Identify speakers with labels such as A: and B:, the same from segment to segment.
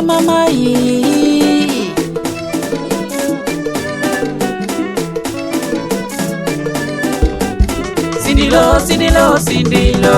A: mama hii. Sindilo, sindilo, sindilo.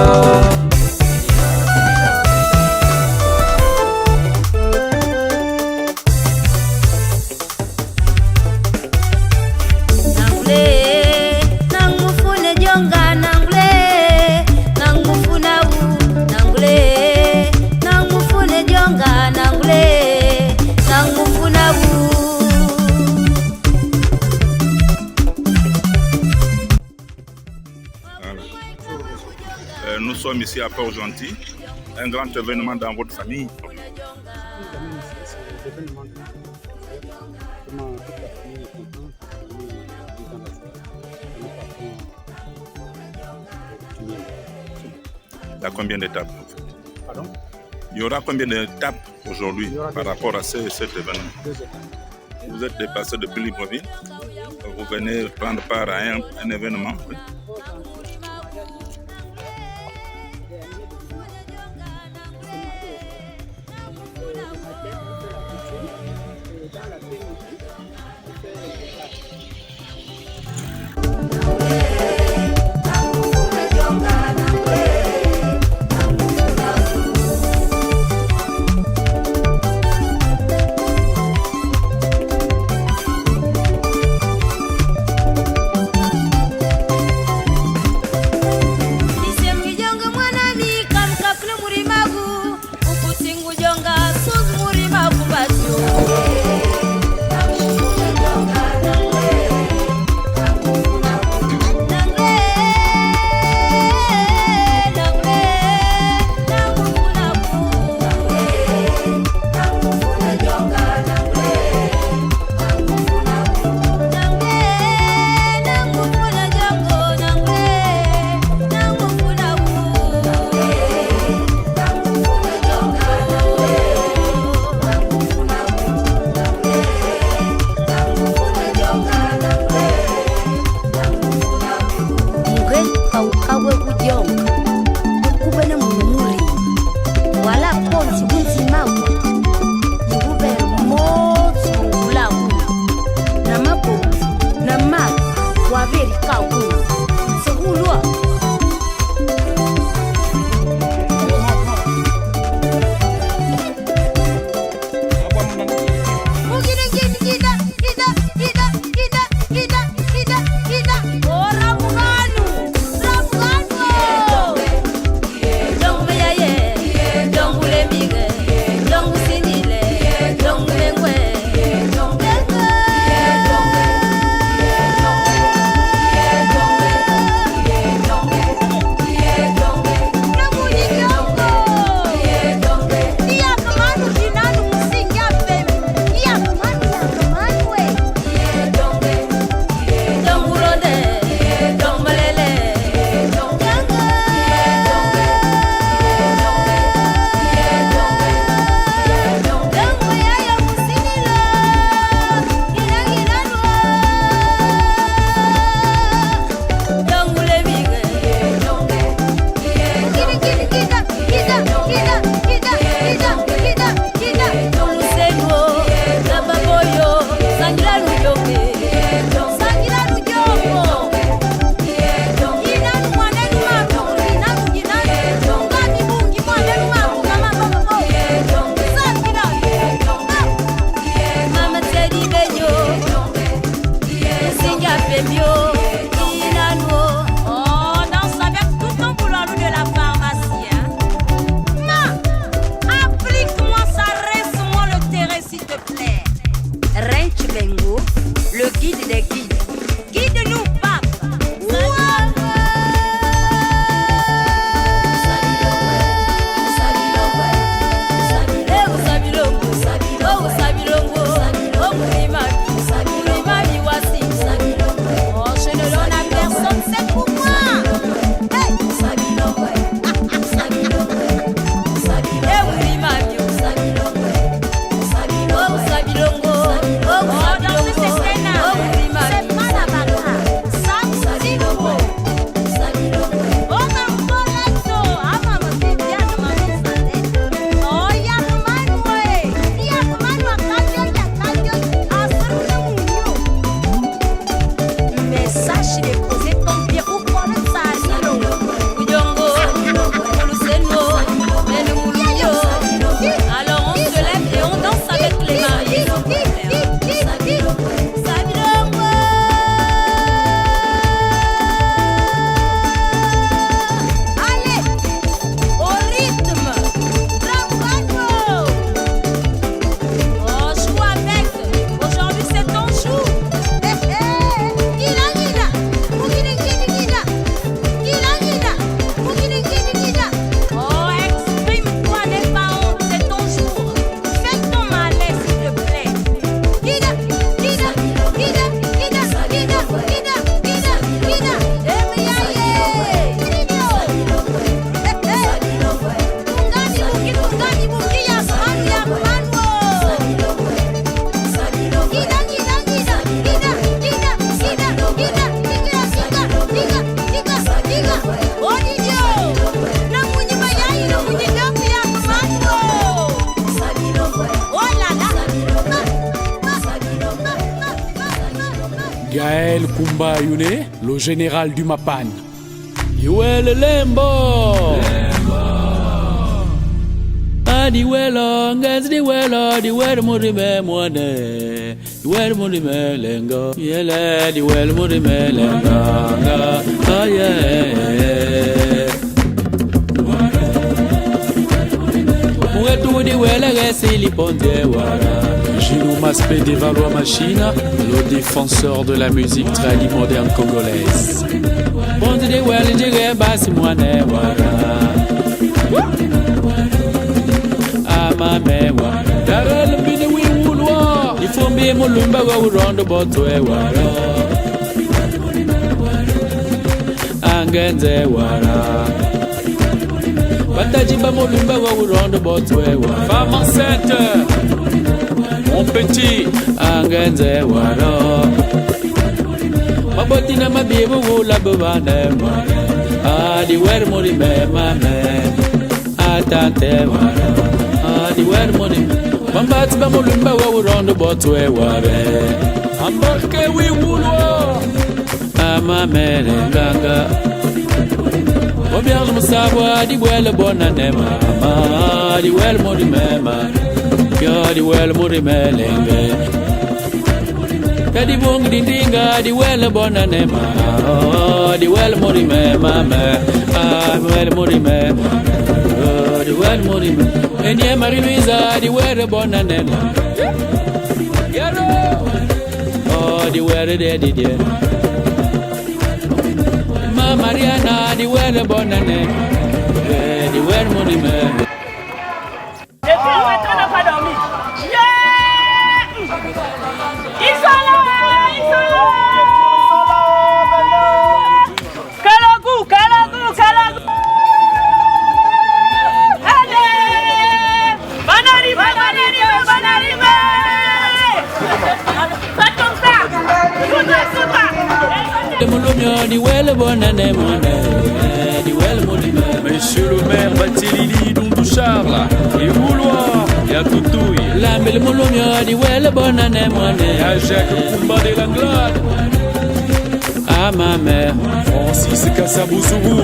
B: Nous sommes ici à Port-Gentil, un grand événement dans votre famille. Il y a combien d'étapes en fait?
C: Pardon?
B: Il y aura combien d'étapes aujourd'hui par rapport à cet événement?
C: 2 étapes.
B: Vous êtes déplacé depuis Libreville, vous venez prendre part à un événement. Oui.
D: Oh,
C: Gaël Kumba Yune, le général du Mapan. Yuel Lembo. Adiwelo, ngaz diwelo, diwel murime mwane. Diwel murime lengo. Yele diwel murime lengo. Oh yeah. Mouetou diwele resili ponte wara. Gino Maspé des Valois Machina, le défenseur de la musique tradi moderne congolaise. Ponte diwele jige basi mwane wara. Amamewa Darel mbini wiwulwa Ifumbi mulumba wa urondo botwe wara Angenze wara Batajiba mulumba wa urondo botwe wara Femme enceinte Mon petit Angenze wara Maboti na mabibu wula bubane Adi wer muri me mame Atante wara Adi wer muri Bambati ba mulumba wa urondo botwe ware Ambarke wi wulwa Ama mere nganga Obianj musabwa Adi wele bona nema Adi wel muri mema Adi wel muri melenge Kadi bungi dindinga Adi wele bona nema Adi wel muri mema Adi wel muri mema Adi wel muri mema Enye Marie-Louisa, di were bona nena. Yaro. Oh, di were de di. Ma Mariana, di were bona nena. Di were moni me.
D: Les filles maintenant n'ont pas dormi. Yeah! Ils sont là. Kalagou.
A: Di wele bonane mone, di wele monime.
C: Monsieur le maire Batilili Doudou Charles, et Vouloir, et à Toutouille.
A: Lambel molomio, di wele bonane mone.
C: Et à Jacques Kumba de l'Anglade.
A: À ma mère,
C: Francis Kassaboussougou,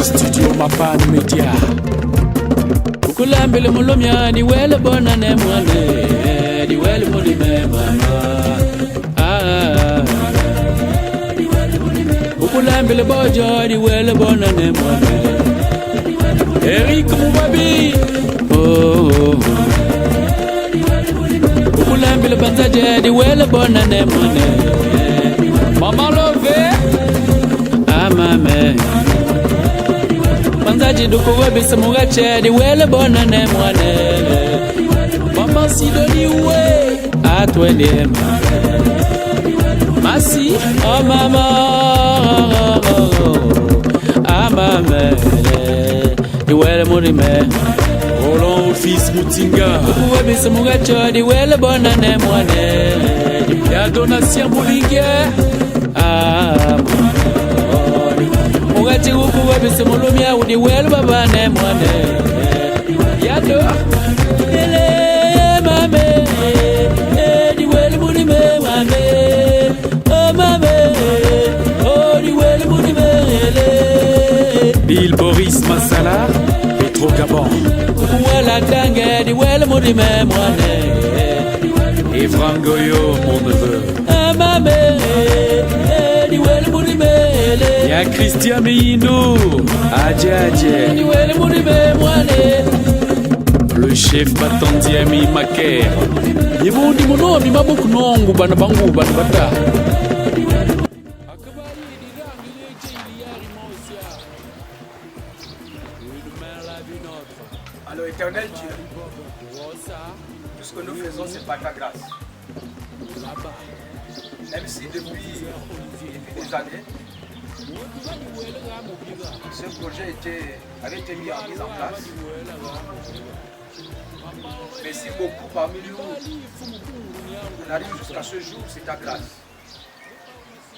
C: Studio Mapan Média.
A: Lambel molomio, di wele bonane mone, di wele monime mama. Lambele bojo di wele bonane mwane
C: Eric Moubabi
A: oh Lambele banzaje di wele bonane mwane
C: Maman Lové
A: Amame Banzaje duko webi samugache di wele bonane mwane
C: Maman Sidoni Oué
A: Atwende Masi oh mama Amame di wele murime
C: Roland Fils Moutinga
A: Webi samugacho di wele bonane mwane
C: Ya Donatien Boulingue
A: Mugati uku webi samulumia udi wele babane mwane Yado Ele mame di wele murime mame
C: Bill Boris Massala, Petro Gabon.
A: Wala tangue di wele murime mwane
C: Evran Goyo, mon neveu.
A: Amame di wele murime
C: Il y a Christian Meindo, Adja
A: di wele murime mwane
C: le chef Batandi Ami Maker.
A: Ibundi munomi mabuku nongu bana bangu bana bata
E: Alors éternel Dieu, tout ce que nous faisons c'est par ta grâce. Même si depuis des années, ce projet avait été mis en place. Mais si beaucoup parmi nous on arrive jusqu'à ce jour, c'est ta grâce.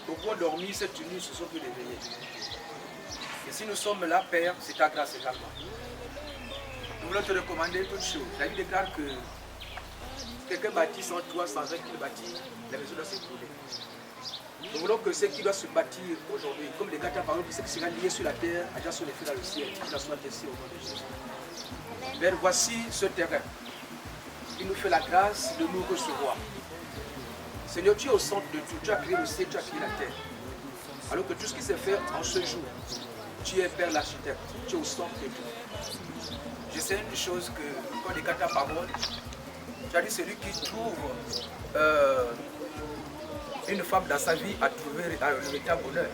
E: Beaucoup ont dormi, cette nuit, se sont plus réveillés. Et si nous sommes là, Père, c'est ta grâce également. Nous voulons te recommander toutes choses. La Bible déclare que quelqu'un bâtit sans toi, sans un qu'il bâtit, la maison doit s'écrouler. Nous voulons que ce qui doit se bâtir aujourd'hui, comme les gâteaux, par exemple, ce qui sera lié sur la terre, a déjà son effet dans le ciel, qu'il soit ainsi au nom de Jésus. Père, voici ce terrain. Il nous fait la grâce de nous recevoir. Seigneur, tu es au centre de tout. Tu as créé le ciel, tu as créé la terre. Alors que tout ce qui s'est fait en ce jour, tu es Père l'architecte. Tu es au centre de tout. Je sais une chose que, quand les gars ta parole, tu as dit celui qui trouve une femme dans sa vie a trouvé le véritable bonheur.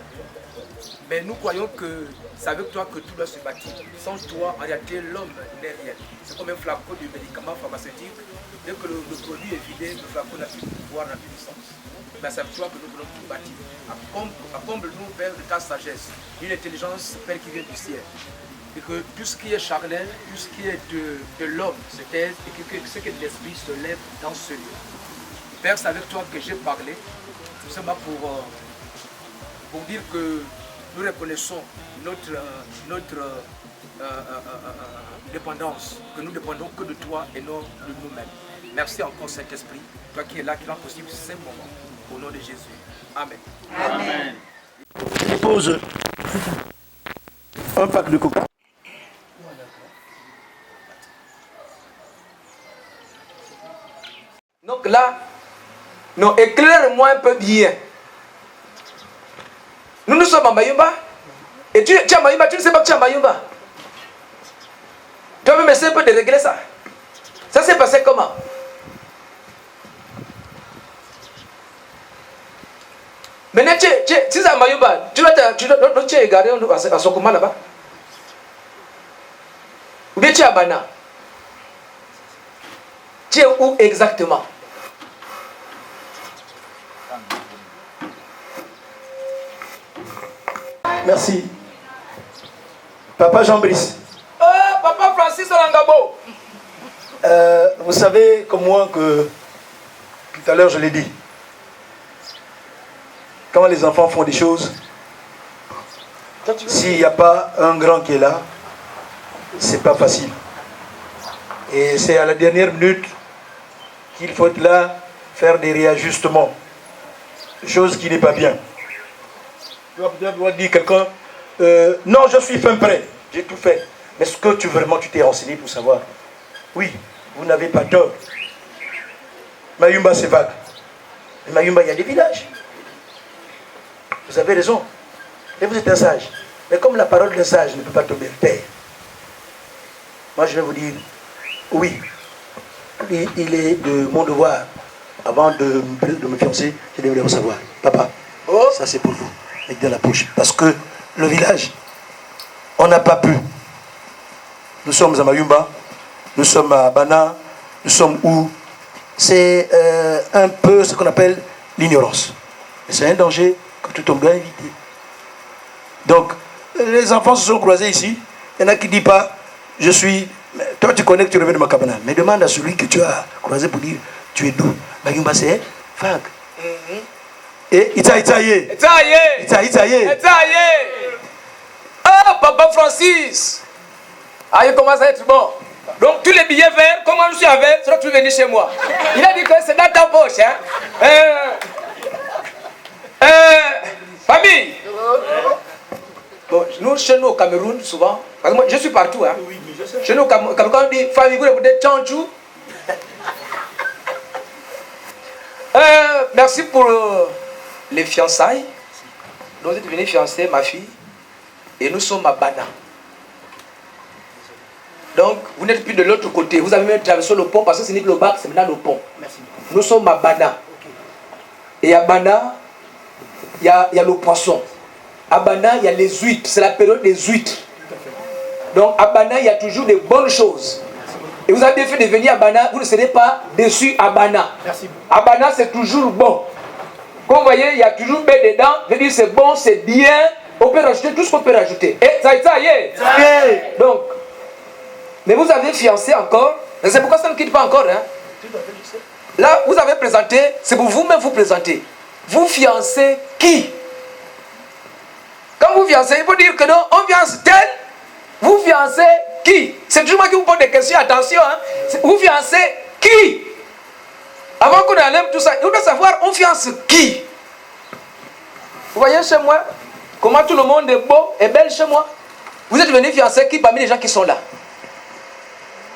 E: Mais nous croyons que c'est avec toi que tout doit se bâtir. Sans toi, en réalité, l'homme n'est rien. C'est comme un flacon de médicaments pharmaceutiques. Dès que le produit est vidé, le flacon n'a plus de pouvoir, n'a plus de sens. Mais c'est avec toi que nous voulons tout bâtir. Accomble-nous, Père, de ta sagesse, une intelligence, Père, qui vient du ciel. Et que tout ce qui est charnel, tout ce qui est de l'homme se taise et que ce qui est de l'esprit se lève dans ce lieu. Père, c'est avec toi que j'ai parlé. Tout simplement pour dire que nous reconnaissons notre dépendance, que nous dépendons que de toi et non de nous-mêmes. Merci encore Saint-Esprit, toi qui es là, qui rend possible ces moments. Au nom de Jésus. Amen.
F: Amen. Je pose un pack de coca.
E: Donc là, non, éclaire-moi un peu bien. Nous sommes à Mayumba. Et tu es à Mayumba, tu ne sais pas que tu es à Mayumba. Tu vas même essayer un peu de régler ça. Ça s'est passé comment? Maintenant, tu es à Mayumba. Tu es égaré à Sokoma là-bas. Ou bien tu es à Bana. Tu es où exactement?
F: Merci. Papa Jean-Brice.
E: Papa Francis Olangabo.
F: Vous savez comme moi que tout à l'heure je l'ai dit. Quand les enfants font des choses, s'il n'y a pas un grand qui est là, c'est pas facile. Et c'est à la dernière minute qu'il faut être là, faire des réajustements. Chose qui n'est pas bien. Tu vas dire quelqu'un, non, je suis fin prêt, j'ai tout fait. Mais est-ce que tu t'es renseigné pour savoir? Oui, vous n'avez pas tort. Mayumba, c'est vague. Mais Mayumba, il y a des villages. Vous avez raison. Et vous êtes un sage. Mais comme la parole d'un sage ne peut pas tomber de terre, moi je vais vous dire, oui, il est de mon devoir, avant de me fiancer, je devrais le recevoir. Papa, ça c'est pour vous, avec de la poche. Parce que le village, on n'a pas pu. Nous sommes à Mayumba, nous sommes à Bana, nous sommes où? C'est un peu ce qu'on appelle l'ignorance. C'est un danger que tout homme doit éviter. Donc, les enfants se sont croisés ici. Il y en a qui ne disent pas, je suis... Toi, tu connais que tu reviens de Makabana. Mais demande à celui que tu as croisé pour dire, tu es d'où? Mayumba, c'est vague. Et Itaïe.
E: Ah, Papa Francis. Ah, il commence à être bon. Donc, tous les billets verts, comme je suis avec, tu vas venir chez moi. Il a dit que c'est dans ta poche. Famille. Bon, nous, chez nous au Cameroun, souvent, parce que moi, je suis partout. Hein. Chez nous au Cameroun, on dit famille, vous êtes tchanchou. Merci pour les fiançailles. Nous êtes venus fiancer ma fille. Et nous sommes à Bana. Donc, vous n'êtes plus de l'autre côté. Vous avez même traversé le pont parce que ce n'est que le bac, c'est maintenant le pont. Merci. Nous sommes à Bana. Et à Bana, il y a le poisson. À Bana, il y a les huîtres. C'est la période des huîtres. Donc, à Bana, il y a toujours des bonnes choses. Et vous avez bien fait de venir à Bana, vous ne serez pas déçus à Bana. Merci. À Bana, c'est toujours bon. Comme vous voyez, il y a toujours B dedans. Je veux dire, c'est bon, c'est bien. On peut rajouter tout ce qu'on peut rajouter. Et ça y est. Donc, mais vous avez fiancé encore. Et c'est pourquoi ça ne quitte pas encore. Hein. Là, vous avez présenté, c'est pour vous-même vous présenter. Vous fiancez qui? Quand vous fiancez, il faut dire que non, on fiance tel. Vous fiancez qui? C'est toujours moi qui vous pose des questions, attention. Hein. Vous fiancez qui? Avant qu'on enlève tout ça, il faut savoir, on fiance qui? Vous voyez chez moi, comment tout le monde est beau et belle chez moi. Vous êtes venus fiancer qui parmi les gens qui sont là?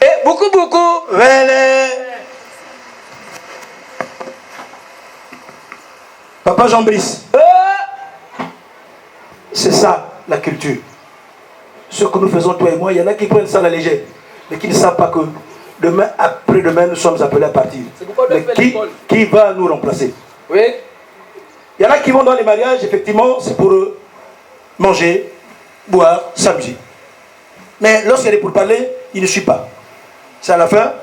E: Et beaucoup.
F: Papa Jean-Brice. C'est ça, la culture. Ce que nous faisons, toi et moi, il y en a qui prennent ça à la légère, mais qui ne savent pas que demain, après-demain, nous sommes appelés à partir. Mais qui va nous remplacer?
E: Oui.
F: Il y en a qui vont dans les mariages, effectivement, c'est pour manger, boire, s'amuser. Mais lorsqu'il est pour parler, il ne suit pas. C'est à la fin,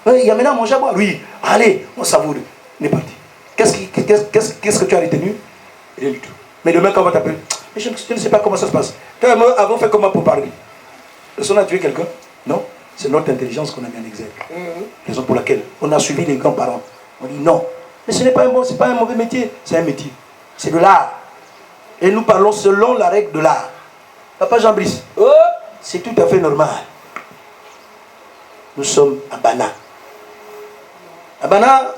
F: il y a maintenant à manger à boire. Oui, allez, on savoure. On est parti. Qu'est-ce que tu as retenu? Rien du tout. Mais demain, quand on va t'appeler, je ne sais pas comment ça se passe. Toi et moi, avons fait comment pour parler? Est-ce qu'on a tué quelqu'un? Non. C'est notre intelligence qu'on a mis en exergue. Raison pour laquelle on a suivi les grands-parents. On dit non. Mais ce n'est pas un mauvais métier. C'est un métier. C'est de l'art. Et nous parlons selon la règle de l'art. Papa Jean-Brice, c'est tout à fait normal. Nous sommes à Bana. À Bana,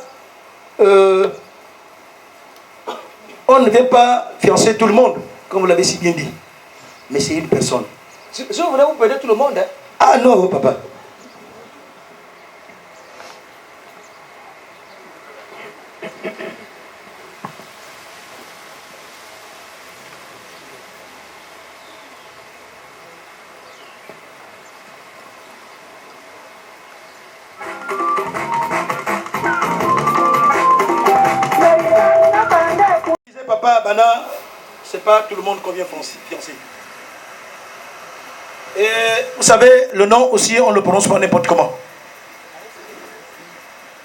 F: on ne vient pas fiancer tout le monde, comme vous l'avez si bien dit. Mais c'est une personne.
E: Si vous voulez, vous pouvez tout le monde. Hein?
F: Ah non, papa. Papa, Bana, c'est pas tout le monde qu'on vient fiancer. Et vous savez, le nom aussi, on le prononce pas n'importe comment.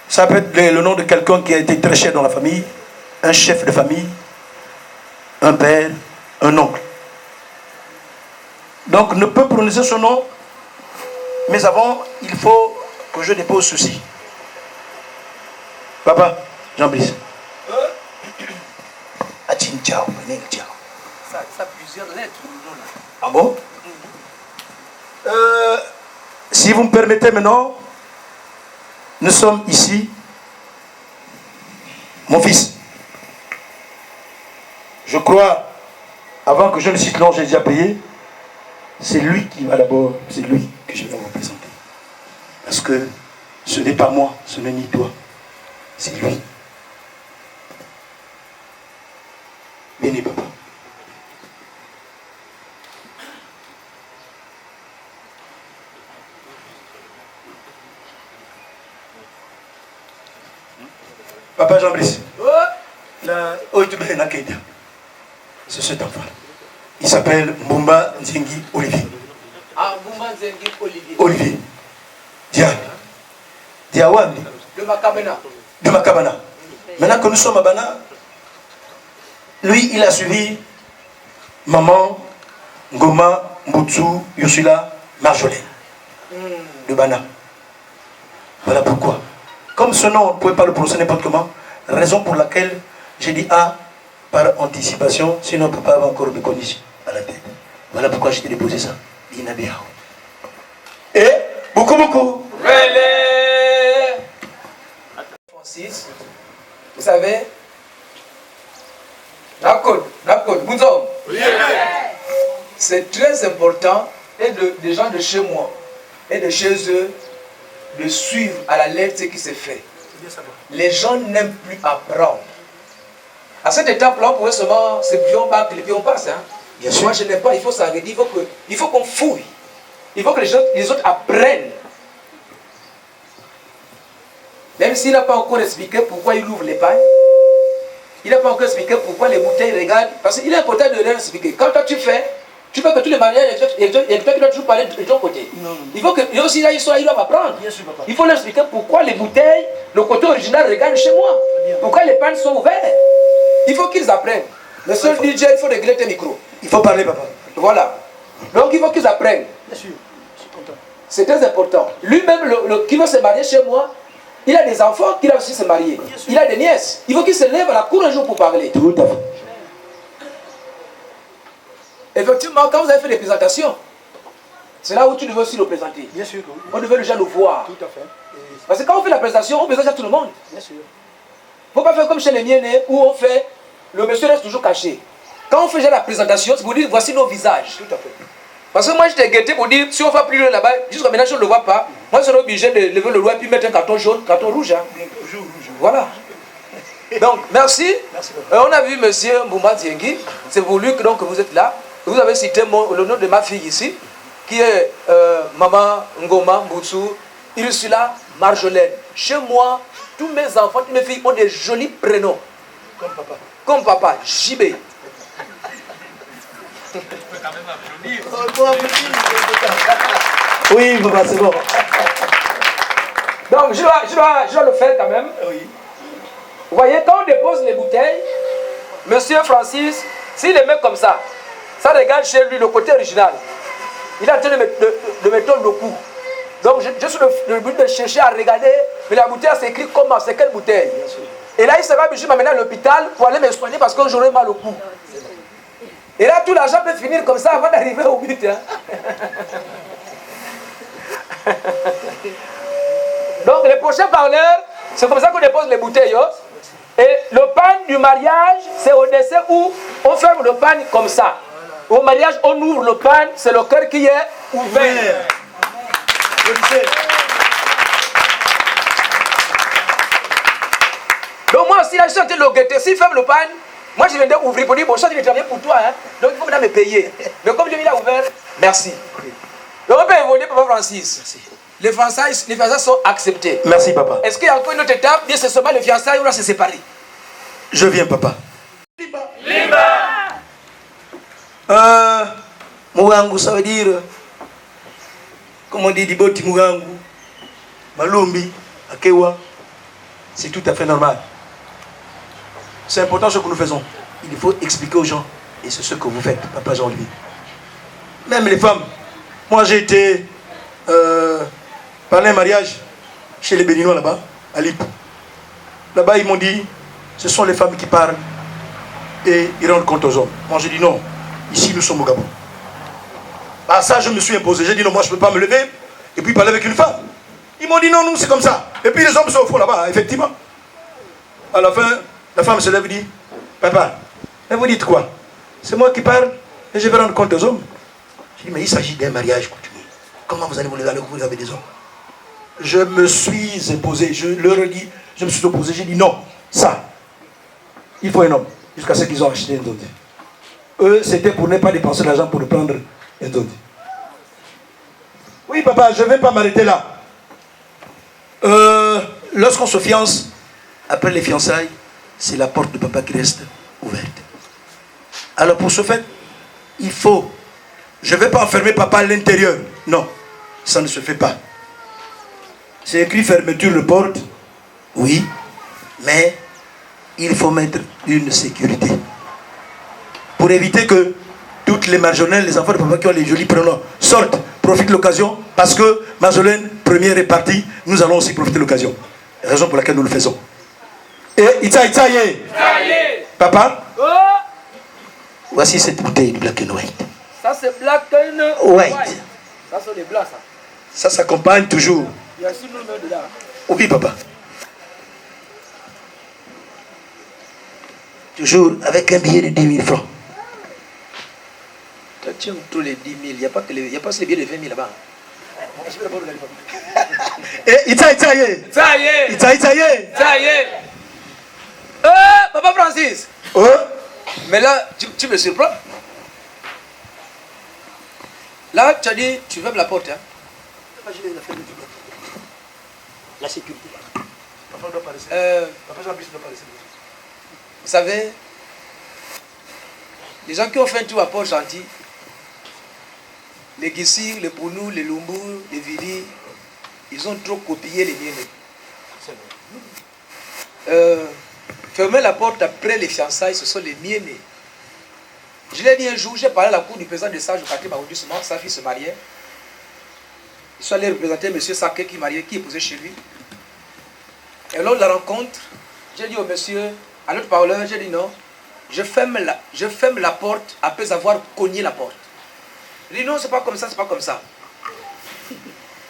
F: Ça peut être le nom de quelqu'un qui a été très cher dans la famille, un chef de famille, un père, un oncle. Donc, ne peut prononcer son nom, mais avant, il faut que je dépose ceci. Papa, Jean-Brice.
E: Ça a plusieurs lettres.
F: Ah bon? Si vous me permettez maintenant, nous sommes ici. Mon fils, je crois, avant que je ne cite l'ange, j'ai déjà prié, c'est lui qui va d'abord, c'est lui que je vais vous présenter. Parce que ce n'est pas moi, ce n'est ni toi, c'est lui. Venez, papa. Papa Jean-Brice. C'est cet enfant. Il s'appelle Mbumba Nzengi Olivier.
E: Ah, Mbumba Nzengi Olivier.
F: Olivier. Diawani.
E: De Makabana.
F: De Makabana. Maintenant que nous sommes à Bana, lui, il a suivi maman Ngoma Mbutsu Yosula Marjolaine de Bana. Voilà pourquoi. Comme ce nom, on ne pouvait pas le prononcer n'importe comment, raison pour laquelle j'ai dit A par anticipation, sinon papa va encore me connaître à la tête. Voilà pourquoi je t'ai déposé ça. Et beaucoup.
E: Francis, vous savez, c'est très important et des gens de chez moi et de chez eux de suivre à la lettre ce qui se fait. Les gens n'aiment plus apprendre. À cette étape-là, on pouvait seulement se pion bac, les pions passent. Hein. Moi, je n'aime pas, il faut s'arrêter, il faut qu'on fouille. Il faut que les autres apprennent. Même s'il n'a pas encore expliqué pourquoi il ouvre les pailles, il n'a pas encore expliqué pourquoi les bouteilles regardent. Parce qu'il est important de leur expliquer. Quand toi tu fais que tous les mariages, et toi tu dois toujours parler de ton côté. Non. Il faut que aussi là, ils doivent apprendre. Il faut leur expliquer pourquoi les bouteilles, le côté original regarde chez moi. Pourquoi les pannes sont ouvertes. Il faut qu'ils apprennent. Le seul DJ, il faut régler tes micros.
F: Il faut parler, papa.
E: Voilà. Donc il faut qu'ils apprennent.
F: Bien sûr, je suis content.
E: C'est très important. Lui-même, qui veut se marier chez moi, il a des enfants qui doivent aussi se marier. Il a des nièces. Il faut qu'il se lève à la cour un jour pour parler.
F: Tout à fait.
E: Effectivement, quand vous avez fait des présentations, c'est là où tu devais aussi le présenter.
F: Bien sûr. Oui.
E: On devait déjà le voir.
F: Tout à fait.
E: Parce que quand on fait la présentation, on présente à tout le monde.
F: Bien sûr.
E: Il ne faut pas faire comme chez les miens où on fait, le monsieur reste toujours caché. Quand on faisait la présentation, c'est pour dire voici nos visages.
F: Tout à fait.
E: Parce que moi, j'étais guetté pour dire si on va plus loin là-bas, jusqu'à maintenant, je ne le vois pas. Moi, je serais obligé de lever le doigt et puis mettre un carton jaune, carton rouge. Hein. Voilà. Donc, merci. On a vu M. Mboumba Diengui. C'est pour lui que donc, vous êtes là. Vous avez cité le nom de ma fille ici, qui est Maman Ngoma Mboutsou, Ursula Marjolaine. Chez moi, tous mes enfants, toutes mes filles ont des jolis prénoms.
F: Comme papa.
E: Comme papa, JB.
F: Oui, papa, c'est bon.
E: Donc, je dois le faire quand même.
F: Oui.
E: Vous voyez, quand on dépose les bouteilles, Monsieur Francis, s'il les met comme ça regarde chez lui le côté original. Il est en train de me tordre le cou. Donc, je suis le but de chercher à regarder, mais la bouteille s'écrit comment, c'est quelle bouteille. Et là, il sera obligé de m'amener à l'hôpital pour aller me soigner parce que j'aurai mal au cou. Et là, tout l'argent peut finir comme ça avant d'arriver au but. Hein. Donc, les prochains parleurs, c'est comme ça qu'on dépose les bouteilles. Hein. Et le pan du mariage, c'est au décès où on ferme le pan comme ça. Au mariage, on ouvre le pan, c'est le cœur qui est ouvert. Donc moi aussi, là, je suis en train de le guetter. S'il ferme le pan, moi je viens d'ouvrir pour dire, bon, ça, je vais travailler pour toi. Hein. Donc il faut maintenant me payer. Mais comme je viens ouvert, merci. Donc on peut évoluer, Papa Francis. Merci. Les fiançailles sont acceptés.
F: Merci, papa.
E: Est-ce qu'il y a encore une autre étape? Bien, c'est seulement les fiançailles ou là, c'est séparé.
F: Je viens, papa.
E: Liba.
F: Mugangu, ça veut dire, comme on dit, Diboti Mugangu, Malumbi, Akewa, c'est tout à fait normal. C'est important ce que nous faisons. Il faut expliquer aux gens, et c'est ce que vous faites, papa Jean-Louis. Même les femmes, moi j'ai été parler un mariage chez les Béninois là-bas, à Lip. Là-bas, ils m'ont dit, ce sont les femmes qui parlent et ils rendent compte aux hommes. Moi, j'ai dit non, ici nous sommes au Gabon. Ah, ça, je me suis imposé. J'ai dit non, moi, je ne peux pas me lever et puis parler avec une femme. Ils m'ont dit non, nous, c'est comme ça. Et puis les hommes sont au fond là-bas, effectivement. À la fin, la femme se lève et dit, papa, mais vous dites quoi? C'est moi qui parle et je vais rendre compte aux hommes. J'ai dit, mais il s'agit d'un mariage coutumier. Comment vous allez vous lever alors que vous avez des hommes? Je me suis imposé, je leur ai dit, je me suis opposé, j'ai dit non, ça, il faut un homme, jusqu'à ce qu'ils ont acheté un dondi. Eux, c'était pour ne pas dépenser l'argent pour prendre un dondi. Oui, papa, je ne vais pas m'arrêter là. Lorsqu'on se fiance, après les fiançailles, c'est la porte de papa qui reste ouverte. Alors pour ce fait, il faut, je ne vais pas enfermer papa à l'intérieur, non, ça ne se fait pas. C'est écrit fermeture de porte, oui, mais il faut mettre une sécurité. Pour éviter que toutes les Marjolaines, les enfants de papa qui ont les jolis prénoms sortent, profitent de l'occasion, parce que Marjolaine, première est partie, nous allons aussi profiter de l'occasion. Raison pour laquelle nous le faisons. Et Itaïe, papa, voici cette bouteille de black and white.
E: Ça c'est black and
F: White.
E: Ça c'est les blancs, ça.
F: Ça s'accompagne toujours.
E: Il y a aussi le nom dedans.
F: Oui, papa. Toujours avec un billet de 10 000 francs.
E: Tiens, tous les 10 000, il n'y a pas que les billets de 20 000 là-bas.
F: Et Itaïe.
E: Ça y est.
F: Itaïe.
E: Ça y est. Papa Francis. Mais là, tu me surprends. Là, tu as dit, tu fermes la porte. Hein?
F: La sécurité. Papa doit pas rester. Papa Jean-Baptiste doit pas rester.
E: Vous savez, les gens qui ont fait un tour à Port-Gentil, les Guissir, les Pounou, les Lumbu, les Vili, ils ont trop copié les miens. Fermer la porte après les fiançailles, ce sont les miens. Je l'ai dit un jour, j'ai parlé à la cour du président de Sage au quartier Maroudissement, sa fille se mariait. Ils sont allés représenter M. Saké qui est posé chez lui. Et lors de la rencontre, j'ai dit au monsieur, à l'autre parleur, j'ai dit non, je ferme la porte après avoir cogné la porte. Il dit non, c'est pas comme ça, c'est pas comme ça.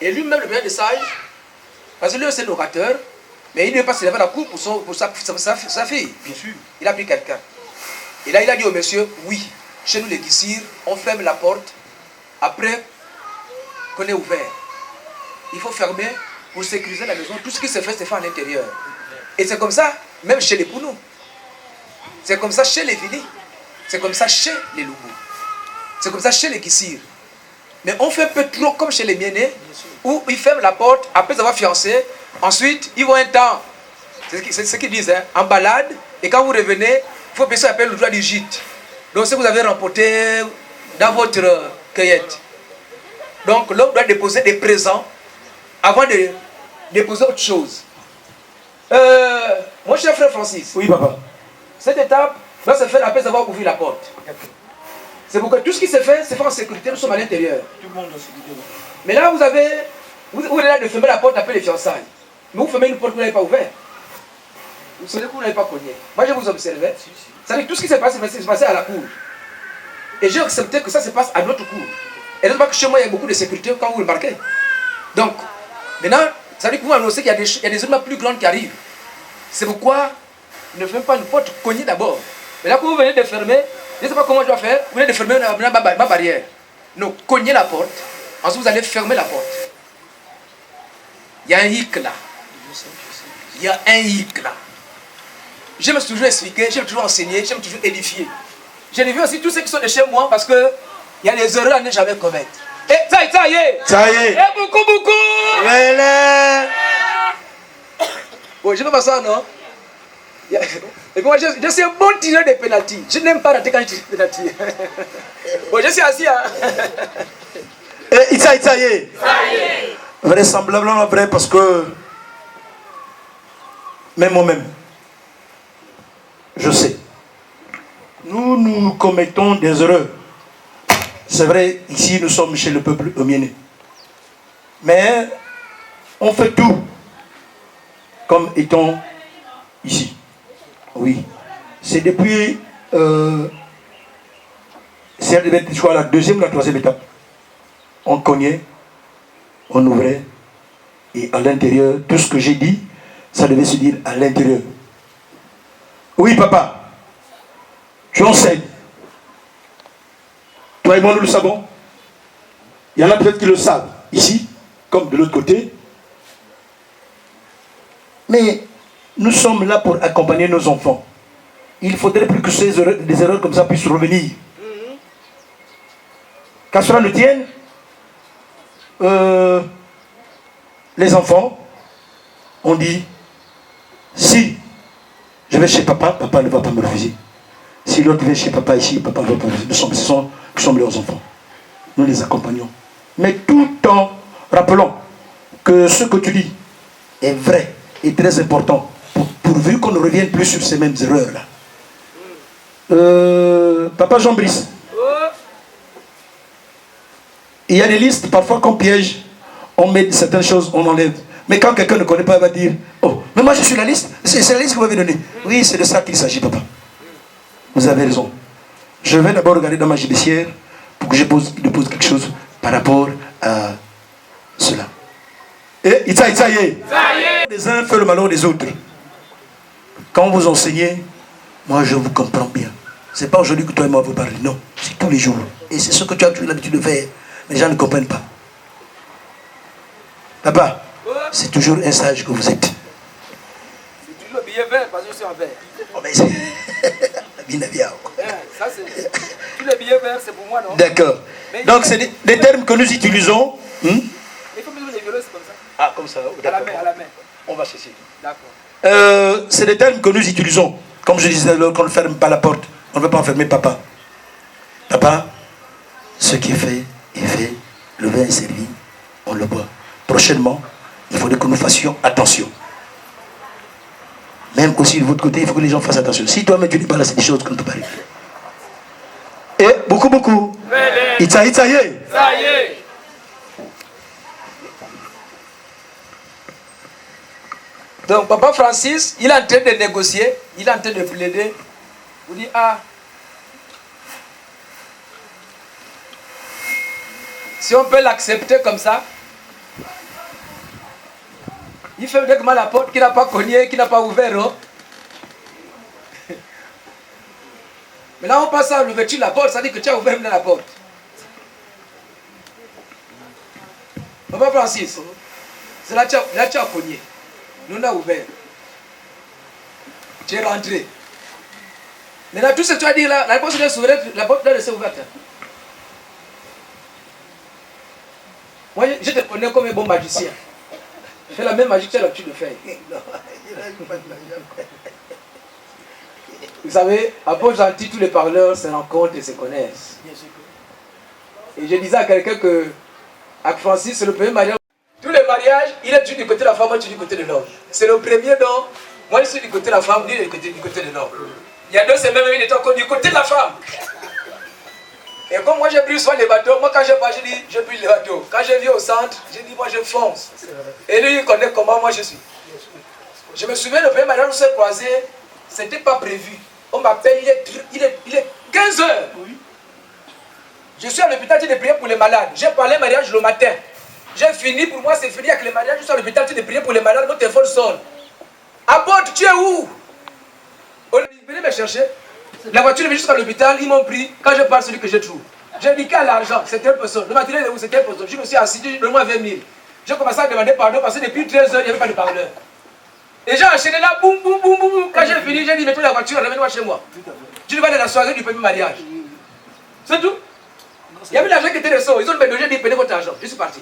E: Et lui-même, le président de Sage, parce que lui c'est l'orateur, mais il ne veut pas se lever à la cour pour sa fille.
F: Bien sûr.
E: Il a pris quelqu'un. Et là, il a dit au monsieur, oui, chez nous les guissirs, on ferme la porte après qu'on ait ouvert. Il faut fermer pour sécuriser la maison. Tout ce qui se fait à l'intérieur. Et c'est comme ça, même chez les Pounou. C'est comme ça chez les Vili. C'est comme ça chez les Loubou. C'est comme ça chez les Guissirs. Mais on fait un peu trop comme chez les Mienais, où ils ferment la porte après avoir fiancé. Ensuite, ils vont un temps. C'est ce qu'ils disent, hein, en balade. Et quand vous revenez, il faut bien appeler le droit du gîte. Donc, ce que vous avez remporté dans votre cueillette. Donc, l'homme doit déposer des présents avant de déposer autre chose. Mon cher frère Francis.
F: Oui, papa.
E: Cette étape doit se faire après avoir ouvert la porte. C'est pourquoi tout ce qui se fait en sécurité, nous sommes à l'intérieur.
F: Tout le monde en sécurité.
E: Mais là, vous êtes là de fermer la porte après les fiançailles. Mais vous fermez une porte que vous n'avez pas ouverte. Vous savez que vous n'avez pas cogné. Moi, je vous observe. Ça veut dire que tout ce qui s'est passé à la cour. Et j'ai accepté que ça se passe à notre cour. Et n'est-ce pas que chez moi, il y a beaucoup de sécurité quand vous remarquez. Donc, maintenant, ça veut dire que vous annoncez qu'il y a des événements plus grands qui arrivent. C'est pourquoi ne fermez pas une porte cognée d'abord. Mais là, quand vous venez de fermer, je ne sais pas comment je dois faire, vous venez de fermer ma barrière. Non, cognez la porte. Ensuite, vous allez fermer la porte. Il y a un hic là. Il y a un hic là. Je me suis toujours expliqué, je me suis toujours enseigné, je me suis toujours édifié. J'ai vu aussi tous ceux qui sont de chez moi parce que il y a des erreurs à ne jamais commettre. Et ça y est.
F: Ça y est.
E: Et beaucoup. Bon, je ne fais pas ça, non? Et puis moi, je suis un bon tireur de pénalty. Je n'aime pas rater quand je tire des pénalty. Bon, je suis assis. Hein?
F: Et ça y est. Vraisemblablement vrai parce que même moi-même, je sais. Nous commettons des erreurs. C'est vrai, ici nous sommes chez le peuple omiéné. Mais on fait tout comme étant ici. Oui. C'est depuis... c'est la deuxième ou la troisième étape. On cognait, on ouvrait, et à l'intérieur, tout ce que j'ai dit, ça devait se dire à l'intérieur. Oui, papa. Tu enseignes. Toi et moi, nous le savons. Il y en a peut-être qui le savent, ici, comme de l'autre côté. Mais nous sommes là pour accompagner nos enfants. Il ne faudrait plus que des erreurs comme ça puissent revenir. Qu'à cela ne tienne, les enfants ont dit, si je vais chez papa, papa ne va pas me refuser. Si l'autre vient chez papa ici, papa ne va pas me refuser. Nous sommes leurs enfants. Nous les accompagnons. Mais tout en rappelant que ce que tu dis est vrai et très important, pourvu qu'on ne revienne plus sur ces mêmes erreurs-là. Papa Jean-Brice, il y a des listes parfois qu'on piège, on met certaines choses, on enlève. Mais quand quelqu'un ne connaît pas, il va dire, oh, mais moi je suis la liste, c'est la liste que vous m'avez donnée. Oui, c'est de ça qu'il s'agit, papa. Vous avez raison. Je vais d'abord regarder dans ma judiciaire pour que je pose quelque chose par rapport à cela. Et ça y est. Les uns font le malheur des autres. Quand vous enseignez, moi je vous comprends bien. C'est pas aujourd'hui que toi et moi vous parlez, non. C'est tous les jours. Et c'est ce que tu as l'habitude de faire. Mais les gens ne comprennent pas. Papa, c'est toujours un sage que vous êtes.
E: C'est toujours le billet vert parce que je suis en vert.
F: Oh, mais c'est... bien.
E: Ça, c'est... Tous les billets verts, c'est pour moi, non?
F: D'accord. Donc, c'est des termes que nous utilisons.
E: Il faut que les violons, c'est comme ça.
F: Ah, comme ça.
E: À la main.
F: On va cesser.
E: D'accord.
F: C'est des termes que nous utilisons. Comme je disais, qu'on ne ferme pas la porte. On ne veut pas enfermer papa. Papa, ce qui est fait, le vin est servi, on le boit. Prochainement, il faudrait que nous fassions attention. Même aussi de votre côté, il faut que les gens fassent attention. Si toi-même tu dis pas là, c'est des choses qu'on ne peut pas régler. Et beaucoup. Ça y est.
E: Donc, papa Francis, il est en train de négocier, il est en train de plaider. Vous dites, si on peut l'accepter comme ça, il fait directement la porte qui n'a pas cogné, qui n'a pas ouvert. Oh. Maintenant, on passe à l'ouverture de la porte, ça dit que tu as ouvert la porte. Papa Francis, c'est là que tu as cogné. Nous, on a ouvert. Tu es rentré. Maintenant, tout ce que tu as dit là, la porte doit rester ouverte. Moi, je te connais comme un bon magicien. Je fais la même magie que tu as l'habitude de faire. Vous savez, à Port-Gentil, tous les parleurs se rencontrent et se connaissent. Et je disais à quelqu'un que, avec Francis, c'est le premier mariage. Tous les mariages, il est du côté de la femme, moi je suis du côté de l'homme. C'est le premier don. Moi je suis du côté de la femme, lui du côté de l'homme. Il y a 2 semaines, il était encore du côté de la femme. Et comme moi j'ai pris soin des bateaux, moi quand je pars, je dis je prie les bateaux. Quand je viens au centre, je dis moi je fonce. Et lui il connaît comment moi je suis. Je me souviens le premier mariage où on s'est croisé, c'était pas prévu. On m'appelle, il est 15 h. Je suis à l'hôpital, j'ai prié pour les malades. J'ai parlé mariage le matin. J'ai fini, pour moi c'est fini avec les mariages. Je suis à l'hôpital, j'ai prié pour les malades, mon téléphone sonne. Apôtre, tu es où? On est venu me chercher. La voiture est venue jusqu'à l'hôpital, ils m'ont pris. Quand je parle, celui que je trouve. J'ai dit quel argent? C'était une personne. Le matériel est où? C'était une personne. Je me suis assis, j'ai dit donne-moi 20 000. J'ai commencé à demander pardon parce que depuis 13 h, il n'y avait pas de parleur. Et j'ai enchaîné là, boum, boum, boum, boum. Quand j'ai fini, j'ai dit mets-toi la voiture, ramène-moi chez moi. Je vais aller à la soirée du premier mariage. C'est tout. Il y avait l'argent qui était ressorti. Ils ont dit j'ai dit prenez votre argent. Je suis parti.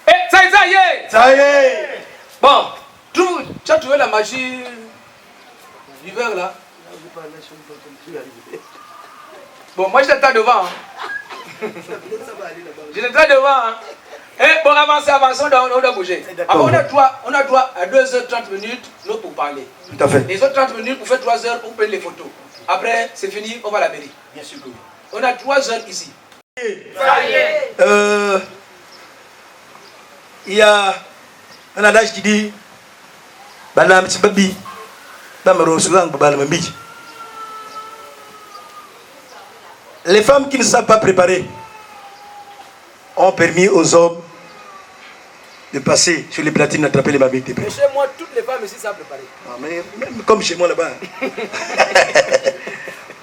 E: Eh, ça y est!
F: Ça y est!
E: Bon, tu as trouvé la magie du verre là? Bon, moi j'étais devant. Hein. J'étais devant. Hein. Eh, bon, avancez, on doit bouger. Après, on a droit à 2h30 nous pour parler.
F: Tout à fait.
E: Les autres 30 minutes pour faire 3 heures pour prendre les photos. Après, c'est fini, on va à la mairie. Bien sûr que oui. On a 3 heures ici.
F: Ça y est. Il y a un adage qui dit les femmes qui ne savent pas préparer ont permis aux hommes de passer sur les platines, d'attraper les babies.
E: Mais chez moi, toutes les femmes ici savent préparer.
F: Ah, mais même comme chez moi là-bas.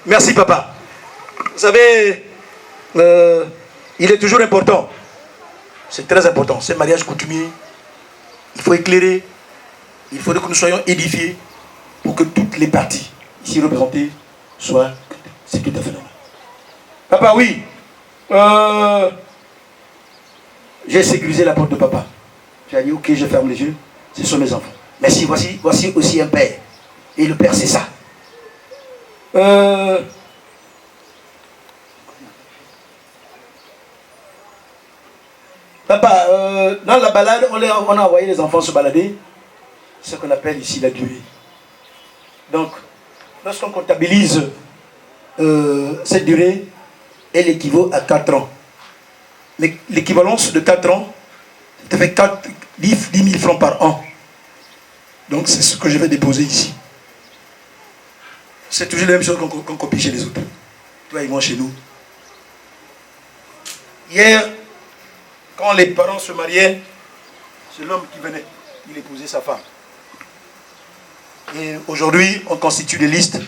F: Merci papa. Vous savez, il est toujours important. C'est très important. Ce mariage coutumier, il faut éclairer. Il faut que nous soyons édifiés pour que toutes les parties ici représentées soient. C'est tout à fait normal. Papa, oui. J'ai sécurisé la porte de papa. J'ai dit, ok, je ferme les yeux. Ce sont mes enfants. Merci, voici aussi un père. Et le père, c'est ça. Papa, dans la balade, on a envoyé les enfants se balader. Ce qu'on appelle ici la durée. Donc, lorsqu'on comptabilise cette durée, elle équivaut à 4 ans. L'équivalence de 4 ans, ça fait 10 000 francs par an. Donc, c'est ce que je vais déposer ici. C'est toujours la même chose qu'on copie chez les autres. Toi et moi chez nous. Hier, quand les parents se mariaient, c'est l'homme qui venait. Il épousait sa femme. Et aujourd'hui, on constitue des listes.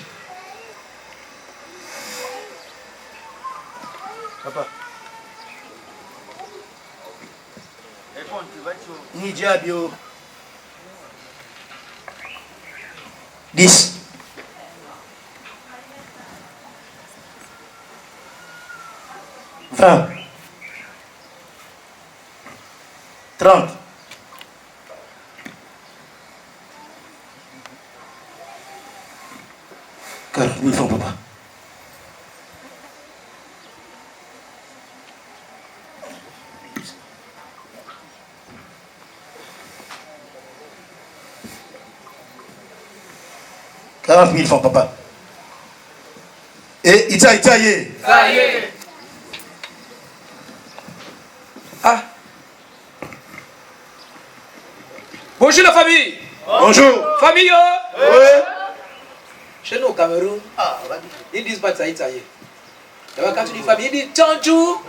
F: Papa. Nidia Bio. 10. 20. 30. 40 000 francs, papa. Papa. Et Ita, ça y est.
E: Ah. Bonjour la famille.
F: Bonjour.
E: Famille.
F: Oui.
E: Chez nous au Cameroun, ils disent pas ça y est. D'abord quand tu dis famille, ils disent tchanchou.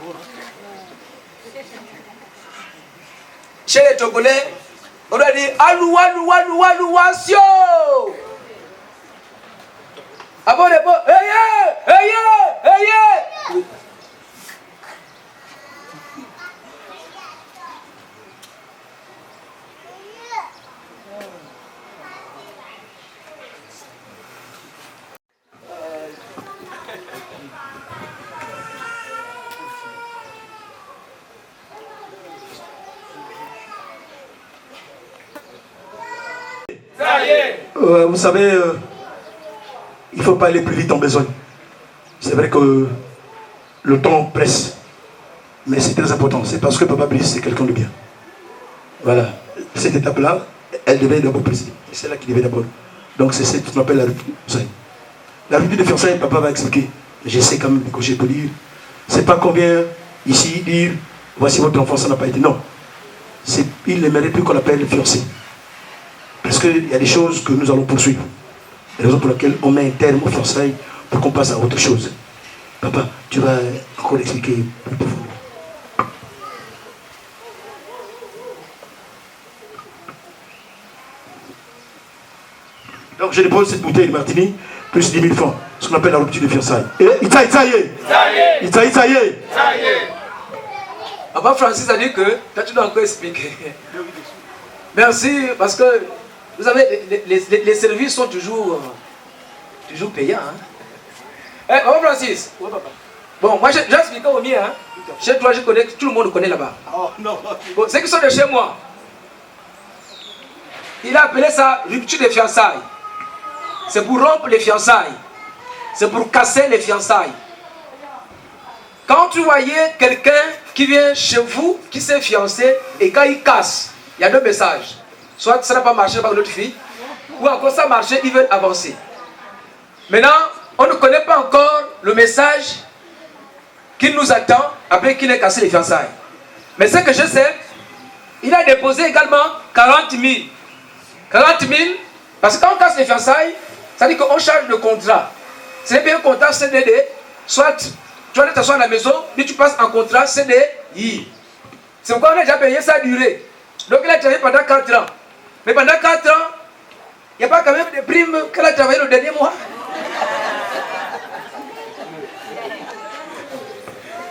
E: Chez les Togolais, on doit dire alou, alou, alou, alou, asio. Avant répond, ayez.
F: Vous savez, il ne faut pas aller plus vite en besogne. C'est vrai que le temps presse, mais c'est très important. C'est parce que Papa Brice, c'est quelqu'un de bien. Voilà. Cette étape-là, elle devait d'abord préciser. C'est là qu'il devait d'abord. Donc c'est ce qu'on appelle la rupture de fiançailles. La rupture de fiançailles, Papa va expliquer. J'essaie quand même de cocher pour dire. C'est pas combien ici dire, voici votre enfant, ça n'a pas été. Non. Il ne mérite plus qu'on appelle fiancé. Parce qu'il y a des choses que nous allons poursuivre. La raison pour laquelle on met un terme aux fiançailles pour qu'on passe à autre chose. Papa, tu vas encore expliquer plus profondément. Donc je dépose cette bouteille de martini plus 10 000 francs, ce qu'on appelle la rupture de fiançailles. Et Itaïe.
E: Papa Francis a dit que tu dois encore expliquer. Merci, parce que vous savez, les services sont toujours payants. Hein? Papa Francis. Ouais, papa. Bon, moi j'ai expliqué au mien. Hein? Chez toi, je connais, tout le monde connaît là-bas. Oh, non. Bon, ceux qui sont de chez moi, il a appelé ça rupture de fiançailles. C'est pour rompre les fiançailles. C'est pour casser les fiançailles. Quand tu voyais quelqu'un qui vient chez vous, qui s'est fiancé, et quand il casse, il y a deux messages. Soit ça n'a pas marché par l'autre fille, ou encore ça a marché, ils veulent avancer. Maintenant, on ne connaît pas encore le message qui nous attend après qu'il ait cassé les fiançailles. Mais ce que je sais, il a déposé également 40 000. 40 000, parce que quand on casse les fiançailles, ça dit qu'on change de contrat. C'est bien un contrat CDD, soit tu vas t'asseoir à la maison, puis tu passes en contrat CDI. C'est pourquoi on a déjà payé sa durée. Donc il a travaillé pendant 4 ans. Mais pendant 4 ans, il n'y a pas quand même des primes qu'elle a travaillé le dernier mois.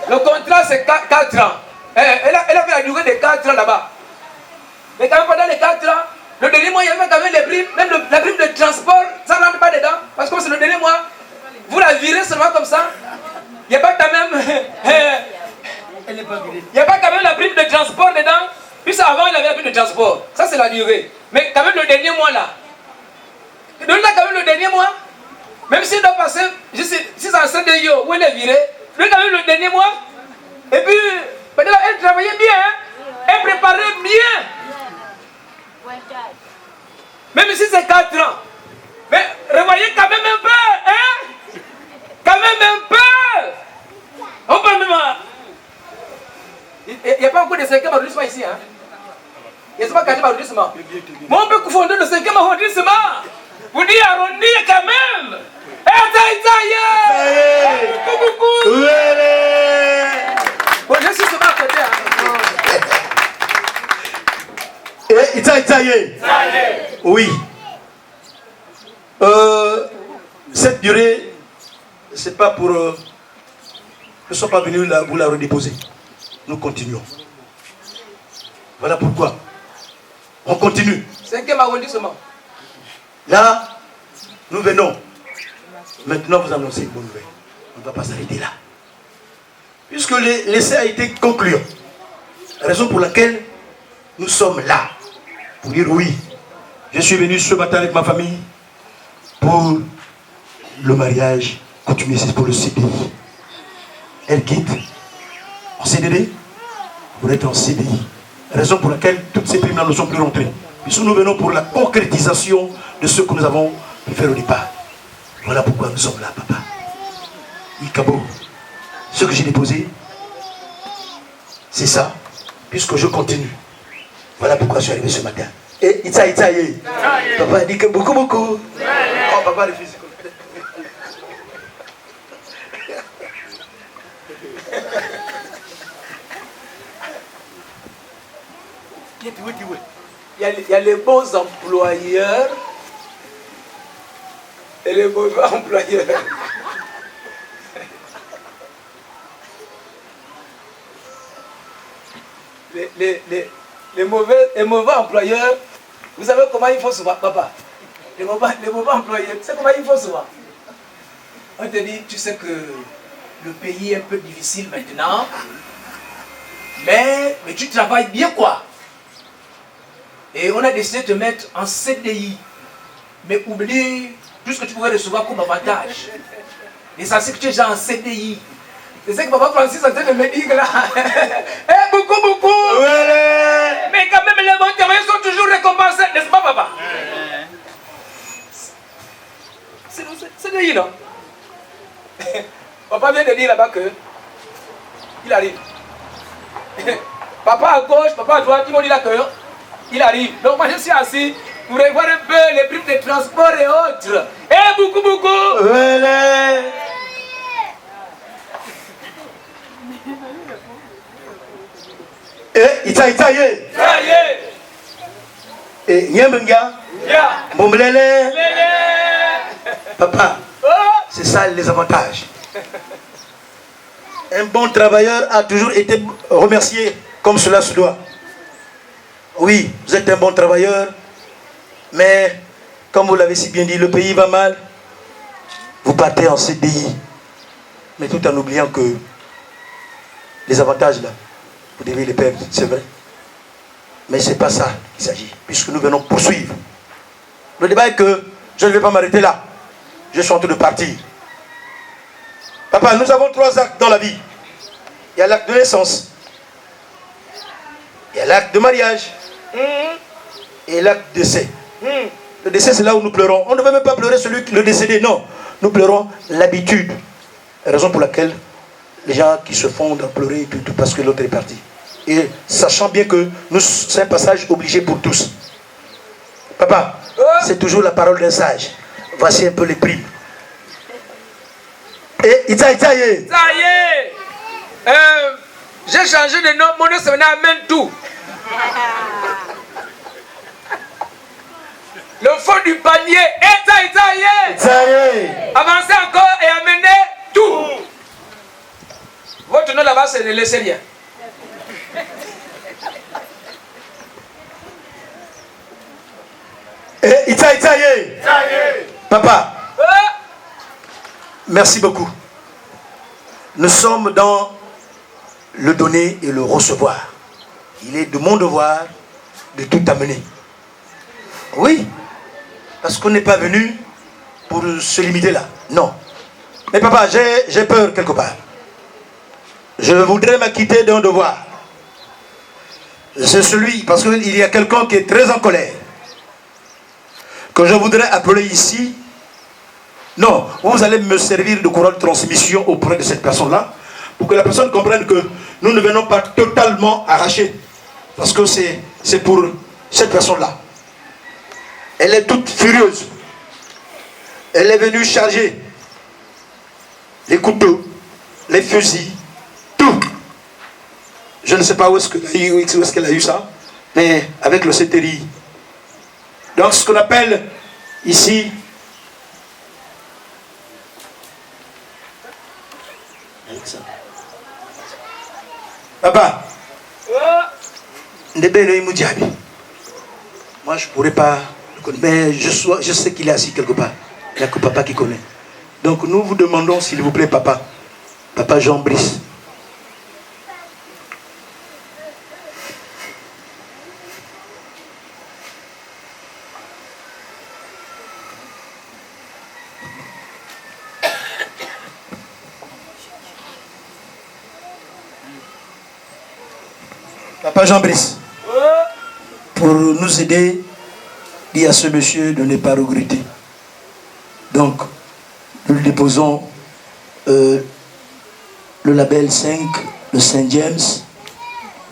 E: Le contrat c'est 4 ans. Elle a fait la durée de 4 ans là-bas. Mais quand même pendant les 4 ans, le dernier mois, il y avait quand même les primes, même la prime de transport, ça ne rentre pas dedans. Parce que c'est le dernier mois, vous la virez seulement comme ça. Il n'y a pas quand même. Il n'y a pas quand même la prime de transport dedans. Puis ça, avant, il avait la prime de transport. Ça, c'est la durée. Mais quand même le dernier mois là. Donne-là quand même le dernier mois. Même s'il doit passer, si c'est un CDI où elle est virée, donne quand même le dernier mois. Et puis, elle travaillait bien. Hein? Elle préparait bien. Même si c'est 4 ans. Mais revoyez quand même un peu. Hein? Quand même un peu. On peut même. Il n'y a pas beaucoup de 5e arrondissement ici. Hein? Il n'y a pas 4e arrondissement. Mais on peut confondre le 5e arrondissement. Vous dites arrondi quand même. Coucou. Bon, je suis sur ma côté.
F: Itaïe. Oui. Cette durée, c'est pas pour. Nous ne sommes pas venus là, vous la redéposer. Nous continuons. Voilà pourquoi. On continue.
E: 5e arrondissement.
F: Là, nous venons. Maintenant, vous annoncez une bonne nouvelle. On ne va pas s'arrêter là. Puisque l'essai a été concluant. La raison pour laquelle nous sommes là. Pour dire oui. Je suis venu ce matin avec ma famille pour le mariage coutumier, c'est pour le CDI. Elle quitte en CDD pour être en CDI. La raison pour laquelle toutes ces primes-là ne sont plus rentrées. Puisque nous venons pour la concrétisation de ce que nous avons pu faire au départ. Voilà pourquoi nous sommes là, papa. Ikabo, ce que j'ai déposé, c'est ça, puisque je continue. Voilà pourquoi je suis arrivé ce matin. Et Itaïe. Papa dit que beaucoup. Oh, papa refuse.
E: Il y a les bons employeurs et les mauvais employeurs. Les mauvais employeurs, vous savez comment il faut souvent, papa? Les mauvais employeurs, tu sais comment il faut souvent? On te dit, tu sais que le pays est un peu difficile maintenant, mais tu travailles bien quoi. Et on a décidé de te mettre en CDI. Mais oublie tout ce que tu pourrais recevoir comme avantage. Et ça c'est que tu es déjà en CDI. C'est ce que papa Francis est en train de me dire là. Eh, beaucoup. Ouais. Mais quand même les bons travailleurs sont toujours récompensés, n'est-ce pas papa? C'est CDI non? Papa vient de dire là-bas que il arrive. Papa à gauche, papa à droite, ils m'ont dit là que il arrive. Donc moi je suis assis pour revoir un peu les primes de transport et autres. Eh, beaucoup. Voilà.
F: Eh, Itaye. Eh, Nyamenga. Momblele. Papa, c'est ça les avantages. Un bon travailleur a toujours été remercié comme cela se doit. Oui, vous êtes un bon travailleur, mais comme vous l'avez si bien dit, le pays va mal. Vous partez en CDI, mais tout en oubliant que les avantages là, vous devez les perdre, c'est vrai. Mais ce n'est pas ça qu'il s'agit, puisque nous venons poursuivre. Le débat est que je ne vais pas m'arrêter là. Je suis en train de partir. Papa, nous avons 3 actes dans la vie. Il y a l'acte de naissance, il y a l'acte de mariage et l'acte de décès. Le décès, c'est là où nous pleurons. On ne veut même pas pleurer le décédé, non. Nous pleurons l'habitude. Raison pour laquelle les gens qui se font d'en pleurer tout parce que l'autre est parti. Et sachant bien que c'est un passage obligé pour tous. Papa, c'est toujours la parole d'un sage. Voici un peu les primes. Et Itaye. Ça y est.
E: J'ai changé de nom, mon nom c'est maintenant Amène tout. Le fond du panier, Itaye. Avancez encore et amenez tout. Votre nom là-bas, c'est ne laissez rien.
F: Et Itaye. Papa, merci beaucoup. Nous sommes dans le donner et le recevoir. Il est de mon devoir de tout amener. Oui, parce qu'on n'est pas venu pour se limiter là. Non. Mais papa, j'ai peur quelque part. Je voudrais m'acquitter d'un devoir. C'est celui, parce qu'il y a quelqu'un qui est très en colère, que je voudrais appeler ici. Non, vous allez me servir de courant de transmission auprès de cette personne-là, pour que la personne comprenne que nous ne venons pas totalement arracher, parce que c'est pour cette personne-là. Elle est toute furieuse. Elle est venue charger les couteaux, les fusils, tout. Je ne sais pas où est-ce qu'elle a eu ça, mais avec le CTRI. Donc ce qu'on appelle ici papa, moi je pourrais pas, mais je sais qu'il est assis quelque part. Il n'y a que papa qui connaît. Donc nous vous demandons s'il vous plaît papa Jean Brice. Papa Jean Brice, pour nous aider, dit à ce monsieur de ne pas regretter. Donc, nous lui déposons le label 5 de Saint James,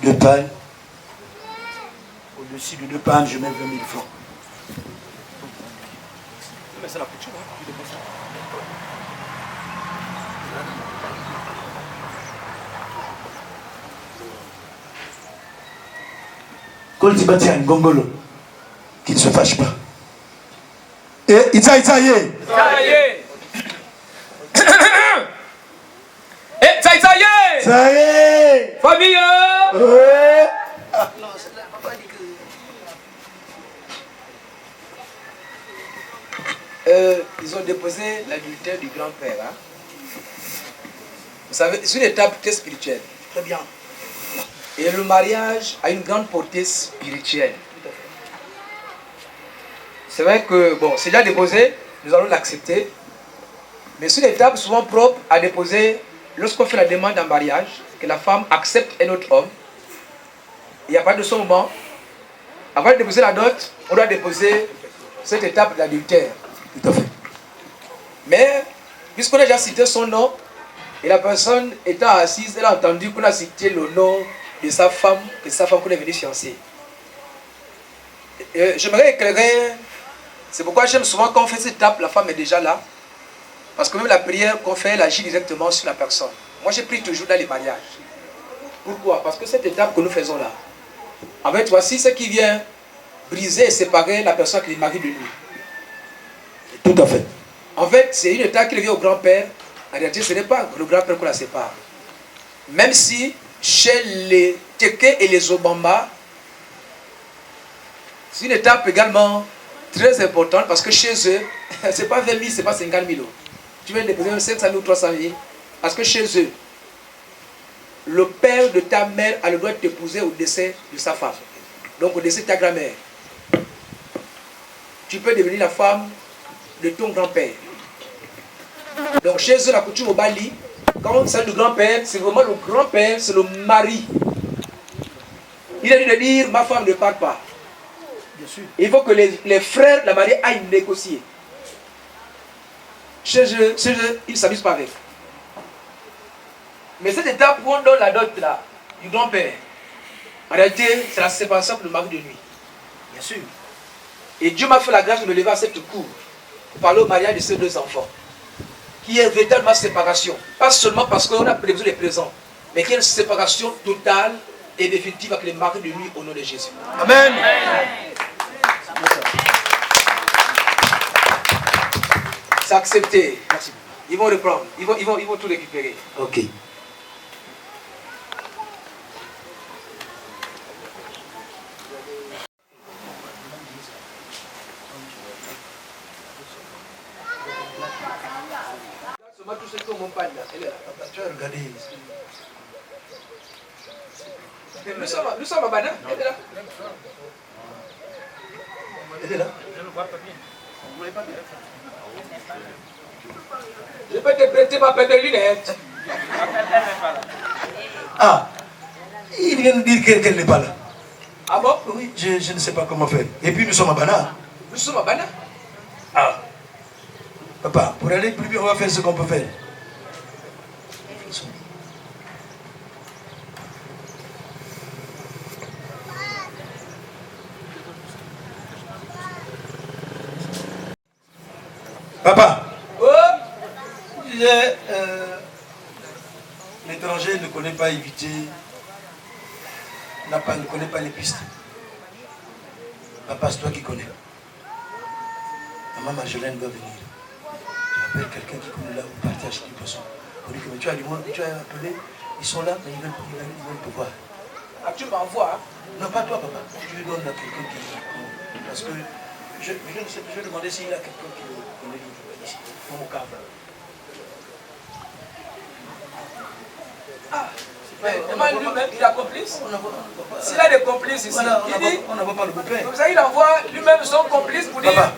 F: 2 pannes. Au-dessus de 2 pannes, je mets 20 000 francs. Koltibatian Gongolo, qui ne se fâche pas. Et Ita Ita ye.
E: Eh, ça y est.
F: Ça y est.
E: Famille.
F: Ouais.
E: Non, c'est là, papa dit que... ils ont déposé l'adultère du grand-père. Hein? Vous savez, c'est une étape très spirituelle.
F: Très bien.
E: Et le mariage a une grande portée spirituelle. C'est vrai que, bon, c'est déjà déposé, nous allons l'accepter. Mais c'est une étape souvent propre à déposer lorsqu'on fait la demande en mariage, que la femme accepte un autre homme. Et à partir de ce moment, avant de déposer la dot, on doit déposer cette étape d'adultère.
F: Tout à fait.
E: Mais, puisqu'on a déjà cité son nom, et la personne étant assise, elle a entendu qu'on a cité le nom de sa femme qu'on est venu fiancer. J'aimerais éclairer, c'est pourquoi j'aime souvent quand on fait cette étape, la femme est déjà là. Parce que même la prière qu'on fait, elle agit directement sur la personne. Moi, j'ai pris toujours dans les mariages. Pourquoi? Parce que cette étape que nous faisons là, en fait, voici ce qui vient briser et séparer la personne qui est mariée de lui.
F: Tout à fait.
E: En fait, c'est une étape qui revient au grand-père. En réalité, ce n'est pas le grand-père qu'on la sépare. Même si, chez les Teke et les Obamba, c'est une étape également très importante parce que chez eux, ce n'est pas 20 000, ce n'est pas 50 000 euros. Tu viens de déposer 500 000 ou 300 000. Parce que chez eux, le père de ta mère a le droit de t'épouser au décès de sa femme. Donc au décès de ta grand-mère. Tu peux devenir la femme de ton grand-père. Donc chez eux, la coutume au Bali, quand on s'agit du grand-père, c'est vraiment le grand-père, c'est le mari. Il a dû de dire, ma femme ne part pas.
F: Bien sûr.
E: Il faut que les frères de la mariée aillent négocier. Chez eux, ils ne s'amusent pas avec. Mais cette étape où on donne la dot là, du grand-père, en réalité, c'est la séparation pour le mari de nuit.
F: Bien sûr.
E: Et Dieu m'a fait la grâce de me lever à cette cour pour parler au mariage de ces deux enfants. Qui est véritablement séparation. Pas seulement parce qu'on a besoin des présents, mais qui est une séparation totale et définitive avec les maris de nuit au nom de Jésus.
F: Amen.
E: C'est accepté. Merci. Ils vont reprendre. Ils vont tout récupérer.
F: Ok.
E: Tout ce qu'on m'empêche là, elle est là.
F: Tu as regardé.
E: Nous sommes à Bana, elle est là.
F: Elle est là.
E: Je peux te prêter ma paire de lunettes.
F: Ah, il vient de dire qu'elle n'est pas là.
E: Ah bon?
F: Oui, je ne sais pas comment faire. Et puis nous sommes à Bana.
E: Nous sommes à Bana.
F: Ah. Papa, pour aller plus vite, on va faire ce qu'on peut faire. Papa, je disais, l'étranger ne connaît pas éviter, ne connaît pas les pistes. Papa, c'est toi qui connais. Maman Marjolaine doit venir. Tu appelles quelqu'un qui connaît là où partir acheter du poisson. On dit que tu as appelé, ils sont là, mais ils veulent te voir.
E: Ah, tu m'envoies, hein?
F: Non, pas toi, papa. Tu lui donnes à quelqu'un qui... Parce que je vais demander s'il y a quelqu'un qui connaît ici. Mon câble.
E: Ah, demande lui-même, il a complice. S'il a des complices ici,
F: Voilà,
E: il dit...
F: on n'envoie pas le copain.
E: Comme ça, il envoie lui-même son complice pour dire...
F: Papa,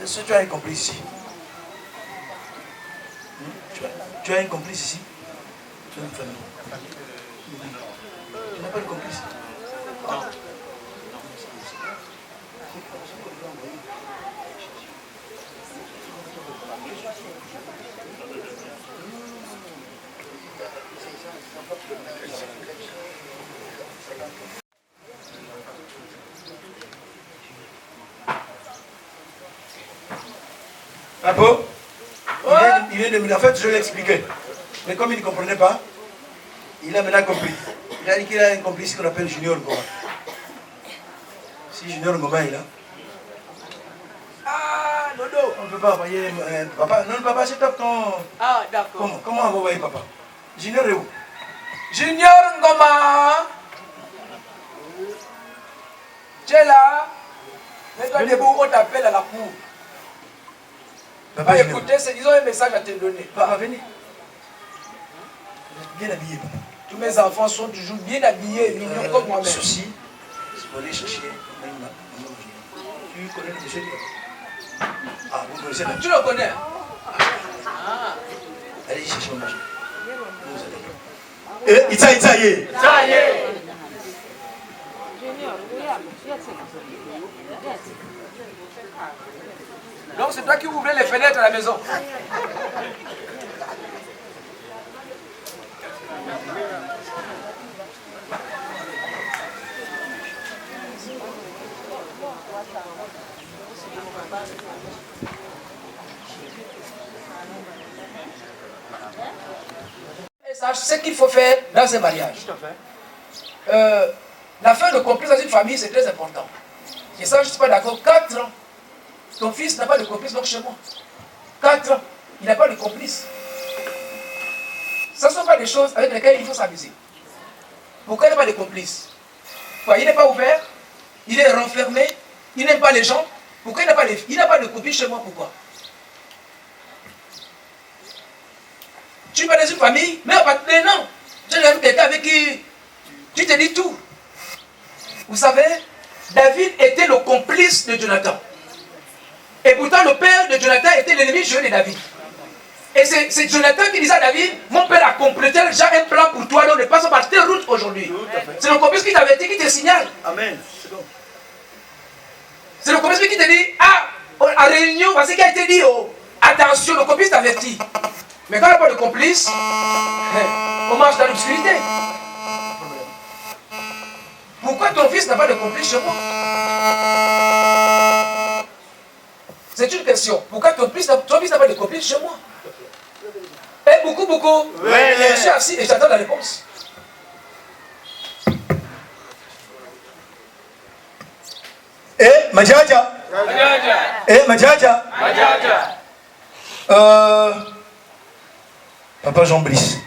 F: est-ce que tu as un complice ici? Tu as un complice ici? Tu as une famille? Tu n'as pas de complice? Non. Papa, il vient de me dire, en fait, je l'ai expliqué. Mais comme il ne comprenait pas, il a maintenant compris. Il a dit qu'il a un complice qu'on appelle Junior Ngoma. Si Junior Ngoma est là.
E: Ah, Dodo.
F: on ne peut pas envoyer papa. Non, papa, c'est top ton...
E: Ah, d'accord.
F: Comment on va envoyer papa? Junior est où?
E: Junior Ngoma. Tu es là? Mets-toi debout, on t'appelle à la cour.
F: Papa,
E: Écoutez, ils ont un message à te donner.
F: Papa, venez. Bien habillé, papa.
E: Tous mes enfants sont toujours bien habillés, mignons comme moi-même.
F: Ceci, c'est pour aller chercher. Tu connais le monsieur? Ah, vous connaissez là?
E: Tu le connais?
F: Allez chercher mon machin. Eh, Itza, yeah.
E: Ça y est. Donc c'est toi qui ouvrais les fenêtres à la maison. Et sache ce qu'il faut faire dans un mariage. La fin de complice dans une famille, c'est très important. Et ça, je ne suis pas d'accord. 4 ans. Ton fils n'a pas de complice, donc chez moi. 4 ans. Il n'a pas de complice. Ce ne sont pas des choses avec lesquelles il faut s'amuser. Pourquoi il n'a pas de complice? Quoi, il n'est pas ouvert? Il est renfermé? Il n'aime pas les gens? Pourquoi il n'a pas de complice chez moi? Pourquoi? Tu vas dans une famille, mais non. Tu es quelqu'un avec qui tu te dis tout. Vous savez, David était le complice de Jonathan. Et pourtant, le père de Jonathan était l'ennemi juré de David. Et c'est Jonathan qui disait à David, mon père a complété déjà un plan pour toi, donc ne passe pas par tes routes aujourd'hui. C'est le complice qui t'avertit, qui te signale.
F: Amen.
E: C'est le complice qui te dit, à réunion, voici ce qui a été dit, attention, le complice t'avertit. Mais quand il n'y a pas de complice, on marche dans l'obscurité. Pourquoi ton fils n'a pas de complice chez moi? C'est une question. Pourquoi ton fils n'a pas de complice chez moi? Eh, beaucoup. Oui. Je suis assis et j'attends la réponse.
F: Eh, Madjaja. Papa Jean-Brice.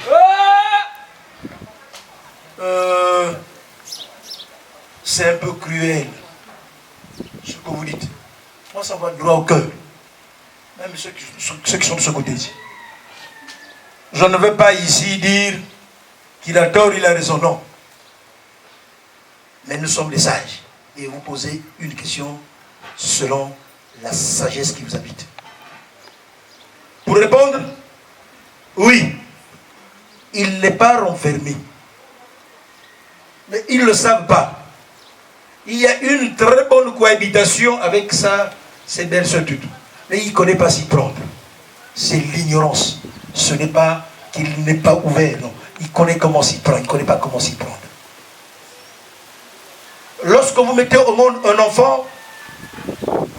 F: C'est un peu cruel ce que vous dites. Moi, ça va droit au cœur. Même ceux qui sont de ce côté ici. Je ne veux pas ici dire qu'il a tort, il a raison, non. Mais nous sommes des sages. Et vous posez une question selon la sagesse qui vous habite. Pour répondre, oui, il n'est pas renfermé. Mais ils ne le savent pas. Il y a une très bonne cohabitation avec ses belles soeurs du tout. Mais il ne connaît pas s'y prendre. C'est l'ignorance. Ce n'est pas qu'il n'est pas ouvert, non. Il connaît comment s'y prendre, il ne connaît pas comment s'y prendre. Lorsque vous mettez au monde un enfant,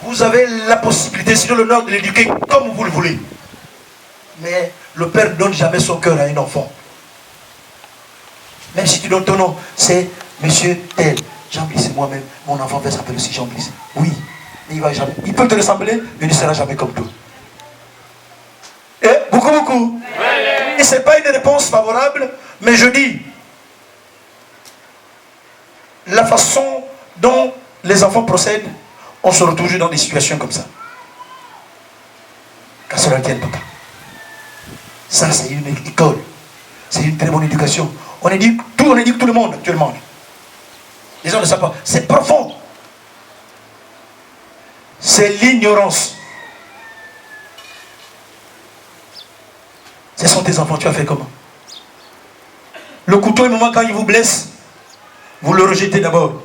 F: vous avez la possibilité, sinon l'honneur de l'éduquer comme vous le voulez. Mais le père ne donne jamais son cœur à un enfant. Même si tu donnes ton nom, c'est monsieur tel. Jean-Brice, c'est moi-même. Mon enfant va s'appeler aussi Jean-Brice. Oui, mais il va jamais. Il peut te ressembler, mais il ne sera jamais comme toi. Et beaucoup. Et ce n'est pas une réponse favorable, mais je dis, la façon dont les enfants procèdent, on se retrouve toujours dans des situations comme ça. Qu'à cela tienne, papa. Ça, c'est une école. C'est une très bonne éducation. On éduque tout le monde actuellement. Les gens ne savent pas. C'est profond. C'est l'ignorance. Ce sont tes enfants. Tu as fait comment? Le couteau, au moment quand il vous blesse, vous le rejetez d'abord.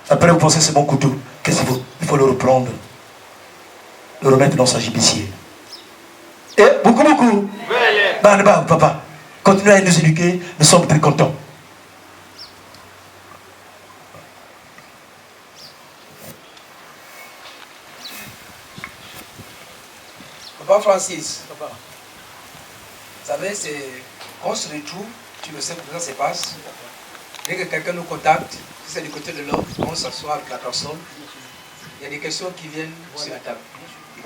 F: Après, vous pensez c'est mon couteau. Qu'est-ce qu'il faut? Il faut le reprendre. Le remettre dans sa gibecière. Et beaucoup. Papa, continuez à nous éduquer. Nous sommes très contents.
E: Papa Francis, vous savez, c'est qu'on se retrouve, tu le sais comment ça se passe. Dès que quelqu'un nous contacte, si c'est du côté de l'homme, on s'assoit avec la personne. Il y a des questions qui viennent sur la table.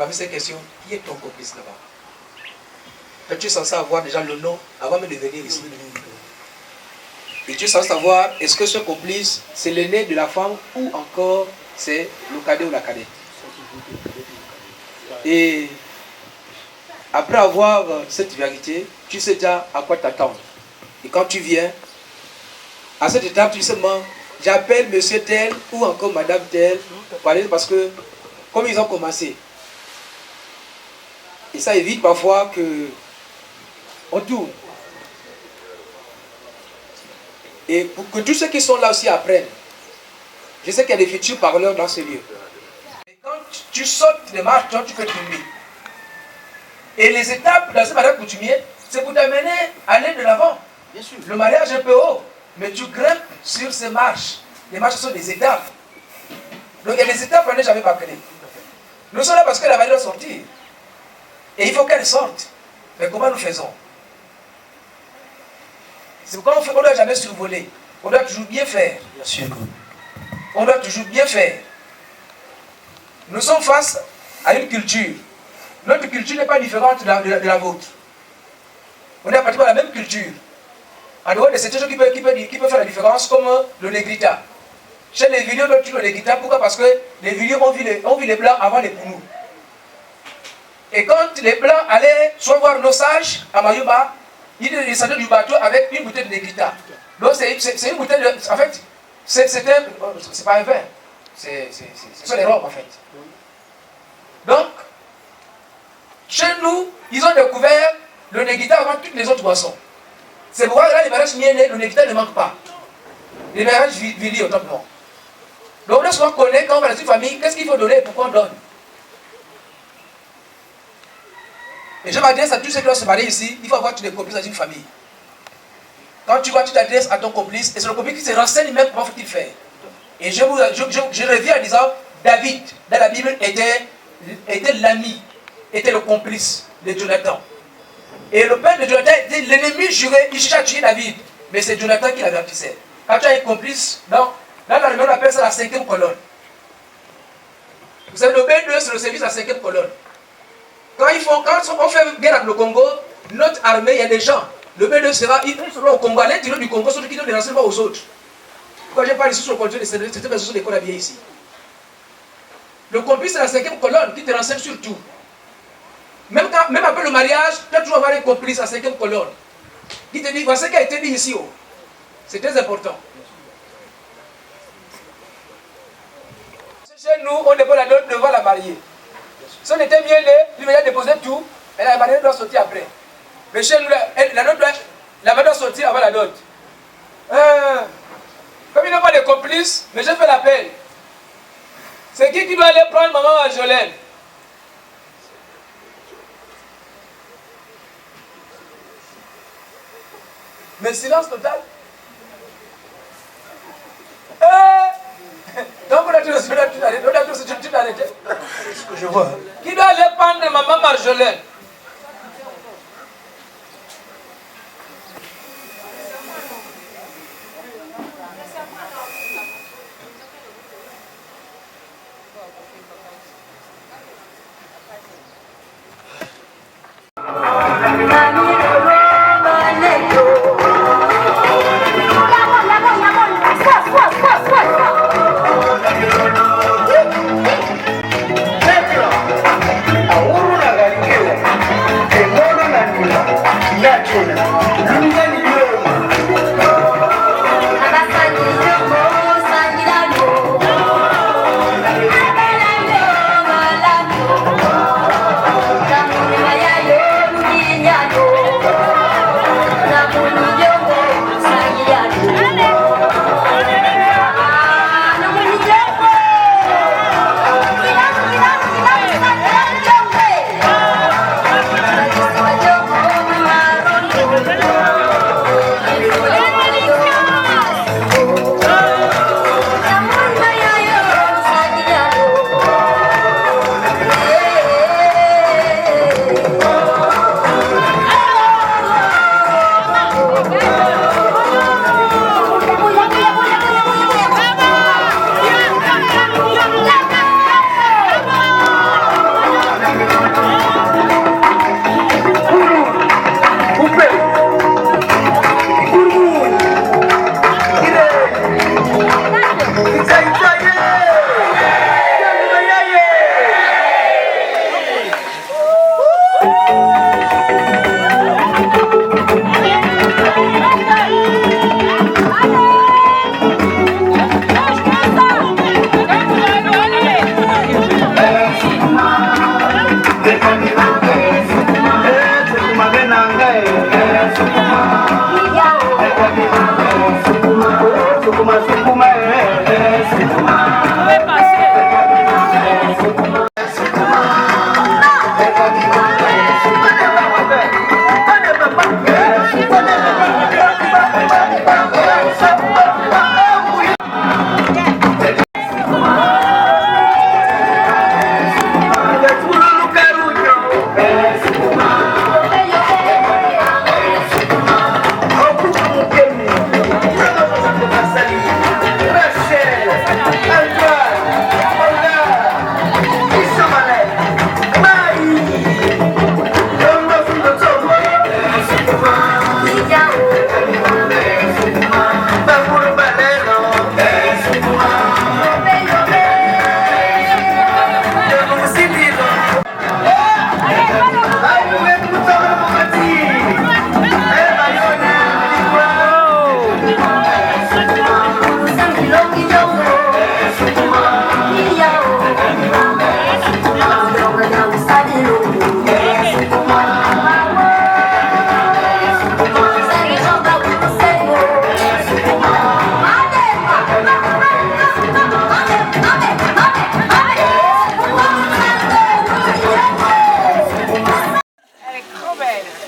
E: parmi ces questions, qui est ton complice là-bas? Tu es censé avoir déjà le nom avant même de venir ici. Et tu es censé savoir, est-ce que ce complice, c'est l'aîné de la femme ou encore c'est le cadet ou la cadette? Et après avoir cette vérité, tu sais déjà à quoi t'attendre. Et quand tu viens, à cette étape, tu sais seulement, j'appelle monsieur tel ou encore madame tel, parce que comme ils ont commencé, et ça évite parfois que on tourne. Et pour que tous ceux qui sont là aussi apprennent, je sais qu'il y a des futurs parleurs dans ce lieu. Et quand tu sautes les marches, tu peux tomber. Et les étapes dans ce mariage coutumier, c'est pour t'amener à aller de l'avant. Bien sûr. Le mariage est un peu haut, mais tu grimpes sur ces marches. Les marches sont des étapes. Donc il y a des étapes qu'on n'est jamais pas connues. Nous sommes là parce que la mariée doit sortir. Et il faut qu'elle sorte. Mais comment nous faisons? C'est pourquoi on ne doit jamais survoler. On doit toujours bien faire. Bien sûr. On doit toujours bien faire. Nous sommes face à une culture. Notre culture n'est pas différente de la vôtre. On est pratiquement la même culture. En dehors de cette chose qui peut faire la différence, comme le Negrita. Chez les vidéos, on tue le Negrita. Pourquoi? Parce que les vidéos ont vu les Blancs avant les Pounous. Et quand les Blancs allaient soit voir nos sages à Mayuba, ils descendaient du bateau avec une bouteille de Negrita. Donc c'est une bouteille de... En fait, c'est pas un vin. Ce sont des robes en fait. Donc, chez nous, ils ont découvert le Negrita avant toutes les autres boissons. C'est pourquoi là, les mariages miellés, le Negrita ne manque pas. Les mariages vili autant que non. Donc, lorsqu'on connaît, quand on va dans une famille, qu'est-ce qu'il faut donner et pourquoi on donne? Et je m'adresse à tous ceux qui doivent se marier ici, il faut avoir tous les complices dans une famille. Quand tu vois, tu t'adresses à ton complice, et c'est le complice qui se renseigne même comment faut-il faire. Et je reviens en disant, David, dans la Bible, était l'ami, était le complice de Jonathan. Et le père de Jonathan était l'ennemi juré, il cherchait à tuer David. Mais c'est Jonathan qui l'avertissait. Quand tu as un complice, dans l'armée, on appelle ça la 5e colonne. Vous savez, le B2, c'est le service de la 5e colonne. Quand on fait guerre avec le Congo, notre armée, il y a des gens. Le B2 sera au Congo, à l'intérieur du Congo, ceux qui donnent des renseignements aux autres. Quand je parle ici sur le contrôle de cette personne d'école habillée ici. Le complice, c'est la 5e colonne qui te renseigne sur tout. Même après le mariage, tu dois toujours avoir un complice à la 5e colonne. Qui te dit, voici ce qui a été dit ici. Oh. C'est très important. Chez nous, on dépose la dot devant la mariée. Si on était bien né, lui va déposer tout, et la mariée doit sortir après. Mais chez nous, la mariée doit sortir avant la dot. Comme il n'y a pas de complice, mais je fais l'appel. C'est qui doit aller prendre maman Marjolaine? Mais silence total. Donc on a tout arrêté.
F: C'est ce que je vois.
E: Qui doit aller prendre maman Marjolaine?
G: Thank you.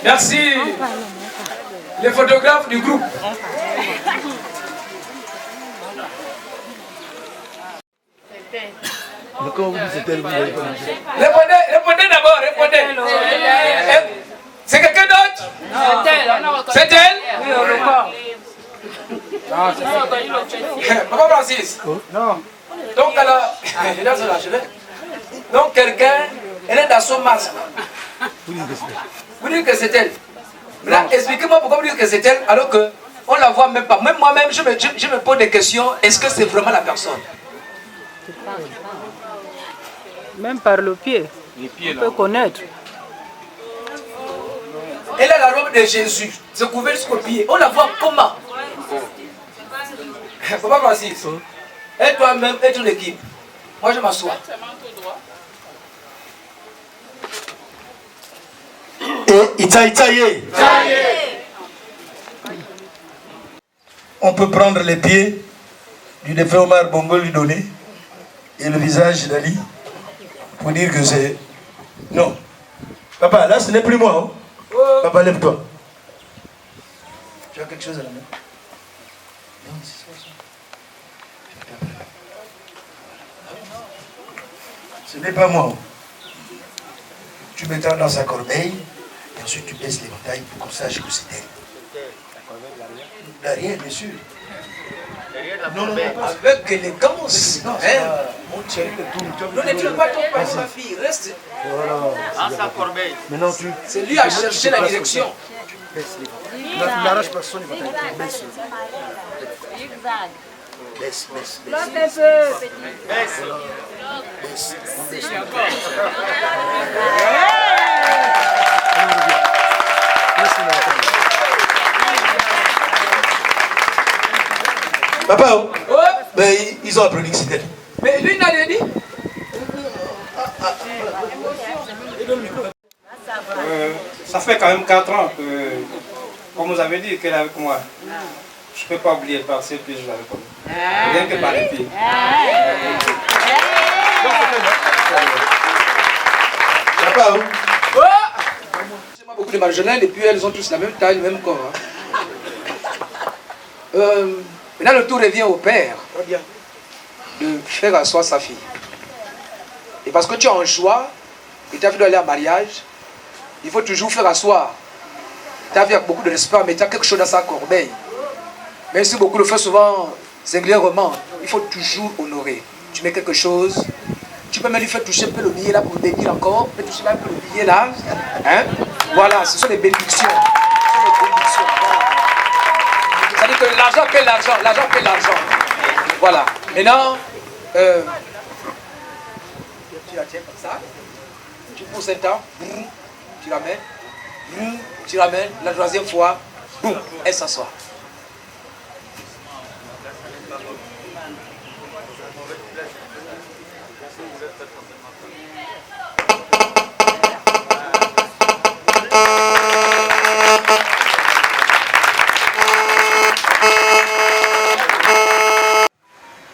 E: Merci les photographes du groupe. Répondez d'abord, répondez. C'est quelqu'un d'autre? C'est elle? Papa Francis? Non. Donc, donc quelqu'un, elle est dans son masque. Vous dites que c'est elle. Là, expliquez-moi pourquoi vous dites que c'est elle alors qu'on ne la voit même pas. Même moi-même, je me pose des questions. Est-ce que c'est vraiment la personne?
G: Même par le pied, on peut connaître.
E: Elle a la robe de Jésus, se couvert jusqu'au pied. On la voit comment? Papa Francis, et toi-même, et toute l'équipe. Moi, je m'assois.
F: On peut prendre les pieds du défunt Omar Bongo, lui donner, et le visage d'Ali, pour dire que c'est... Non. Papa, là, ce n'est plus moi. Hein? Papa, lève-toi. Tu as quelque chose à la main? Non, c'est ça. Ce n'est pas moi. Tu mettras dans sa corbeille, et ensuite tu baisses l'éventail pour qu'on sache que c'est elle. Derrière, bien sûr. Non, avec élégance. Non, mon chéri, ne tue pas ton père, ma fille. Reste.
H: Dans sa corbeille.
F: Maintenant,
E: c'est lui à chercher la direction.
F: N'arrache pas son éventail. Baisse. Baisse. Papa, ben, ils ont applaudi que c'était.
E: Mais lui n'a rien dit.
I: Ça fait quand même 4 ans que, comme vous avez dit, qu'elle est avec moi. Je ne peux pas oublier par ses pieds, je l'avais connu. Rien que par les pieds.
F: Papa,
E: C'est beaucoup de marginales et puis elles ont tous la même taille, le même corps. Maintenant, le tour revient au père de faire asseoir sa fille. Et parce que tu as un choix, et ta fille doit aller en mariage, il faut toujours faire asseoir ta fille avec beaucoup de respect en mettant quelque chose dans sa corbeille. Même si beaucoup le font souvent singulièrement, il faut toujours honorer. Tu mets quelque chose, tu peux même lui faire toucher un peu le billet là pour bénir encore, tu peux toucher un peu le billet là. Hein? Voilà, ce sont des bénédictions. C'est-à-dire que l'argent paie l'argent, l'argent paie l'argent. Voilà. Maintenant, tu la tiens comme ça, tu pousses un temps, tu ramènes, tu ramènes, la troisième fois, boum, elle s'assoit.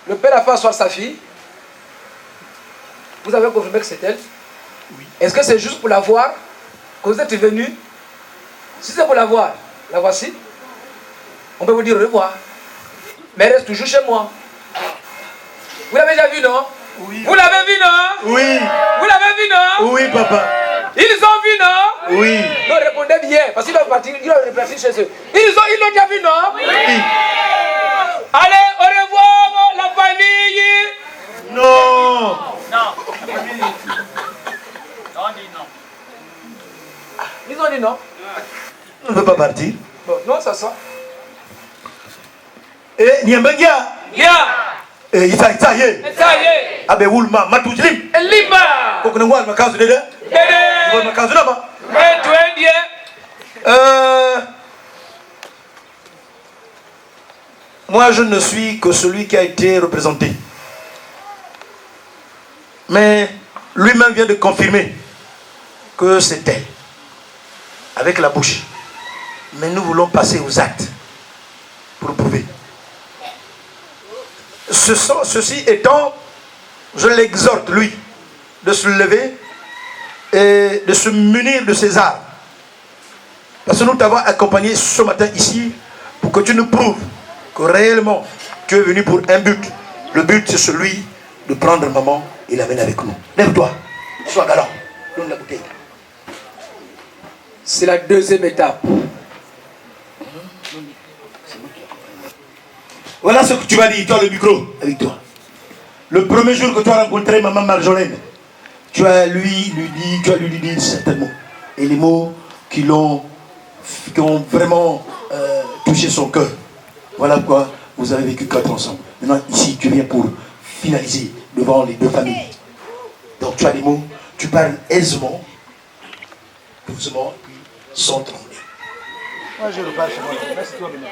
E: Le père a fait asseoir sa fille. Vous avez confirmé que c'est elle?
F: Oui.
E: Est-ce que c'est juste pour la voir que vous êtes venu? Si c'est pour la voir, la voici. On peut vous dire au revoir. Mais elle reste toujours chez moi. Vous l'avez déjà vu, non?
F: Oui.
E: Vous l'avez vu, non?
F: Oui.
E: Vous l'avez vu, non?
F: Oui, papa.
E: Ils ont vu, non?
F: Oui.
E: Non, répondez bien, parce qu'ils doivent partir, ils doivent repartir chez eux. Ils l'ont déjà vu, non?
F: Oui.
E: Allez, au revoir, la famille.
F: Non.
H: Non. On dit non.
E: Ils ont dit non.
F: On ne peut pas partir.
E: Bon, non, ça sent.
F: Eh, Niambengia.
E: Bien.
F: Eh, ça y est.
E: Ça y est.
F: Abe Wulma, Matujlim.
E: Liba.
F: Kokunengwa, makazu dede.
E: Dede.
F: Makazu naba.
E: Mais tu es bien.
F: Moi, je ne suis que celui qui a été représenté. Mais lui-même vient de confirmer que c'était avec la bouche. Mais nous voulons passer aux actes pour prouver. Ceci étant, je l'exhorte, lui, de se lever et de se munir de ses armes. Parce que nous t'avons accompagné ce matin ici pour que tu nous prouves que réellement tu es venu pour un but. Le but, c'est celui de prendre maman et l'amener avec nous. Lève-toi, sois galant, donne la bouteille.
E: C'est la deuxième étape.
F: Voilà ce que tu vas dire, tu as le micro avec toi. Le premier jour que tu as rencontré maman Marjolaine, tu as lui dit certains mots. Et les mots qui ont vraiment touché son cœur. Voilà pourquoi vous avez vécu 4 ensemble. Maintenant, ici, tu viens pour finaliser devant les deux familles. Donc, tu as des mots, tu parles aisément, doucement, sans trembler. Moi, je reparle chez moi. Laisse-toi venir.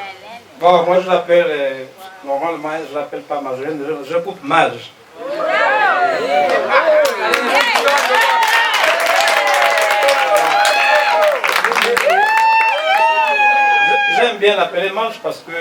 I: Bon, moi je l'appelle, normalement je ne l'appelle pas Marjolaine, je coupe Marge. J'aime bien l'appeler Marge parce que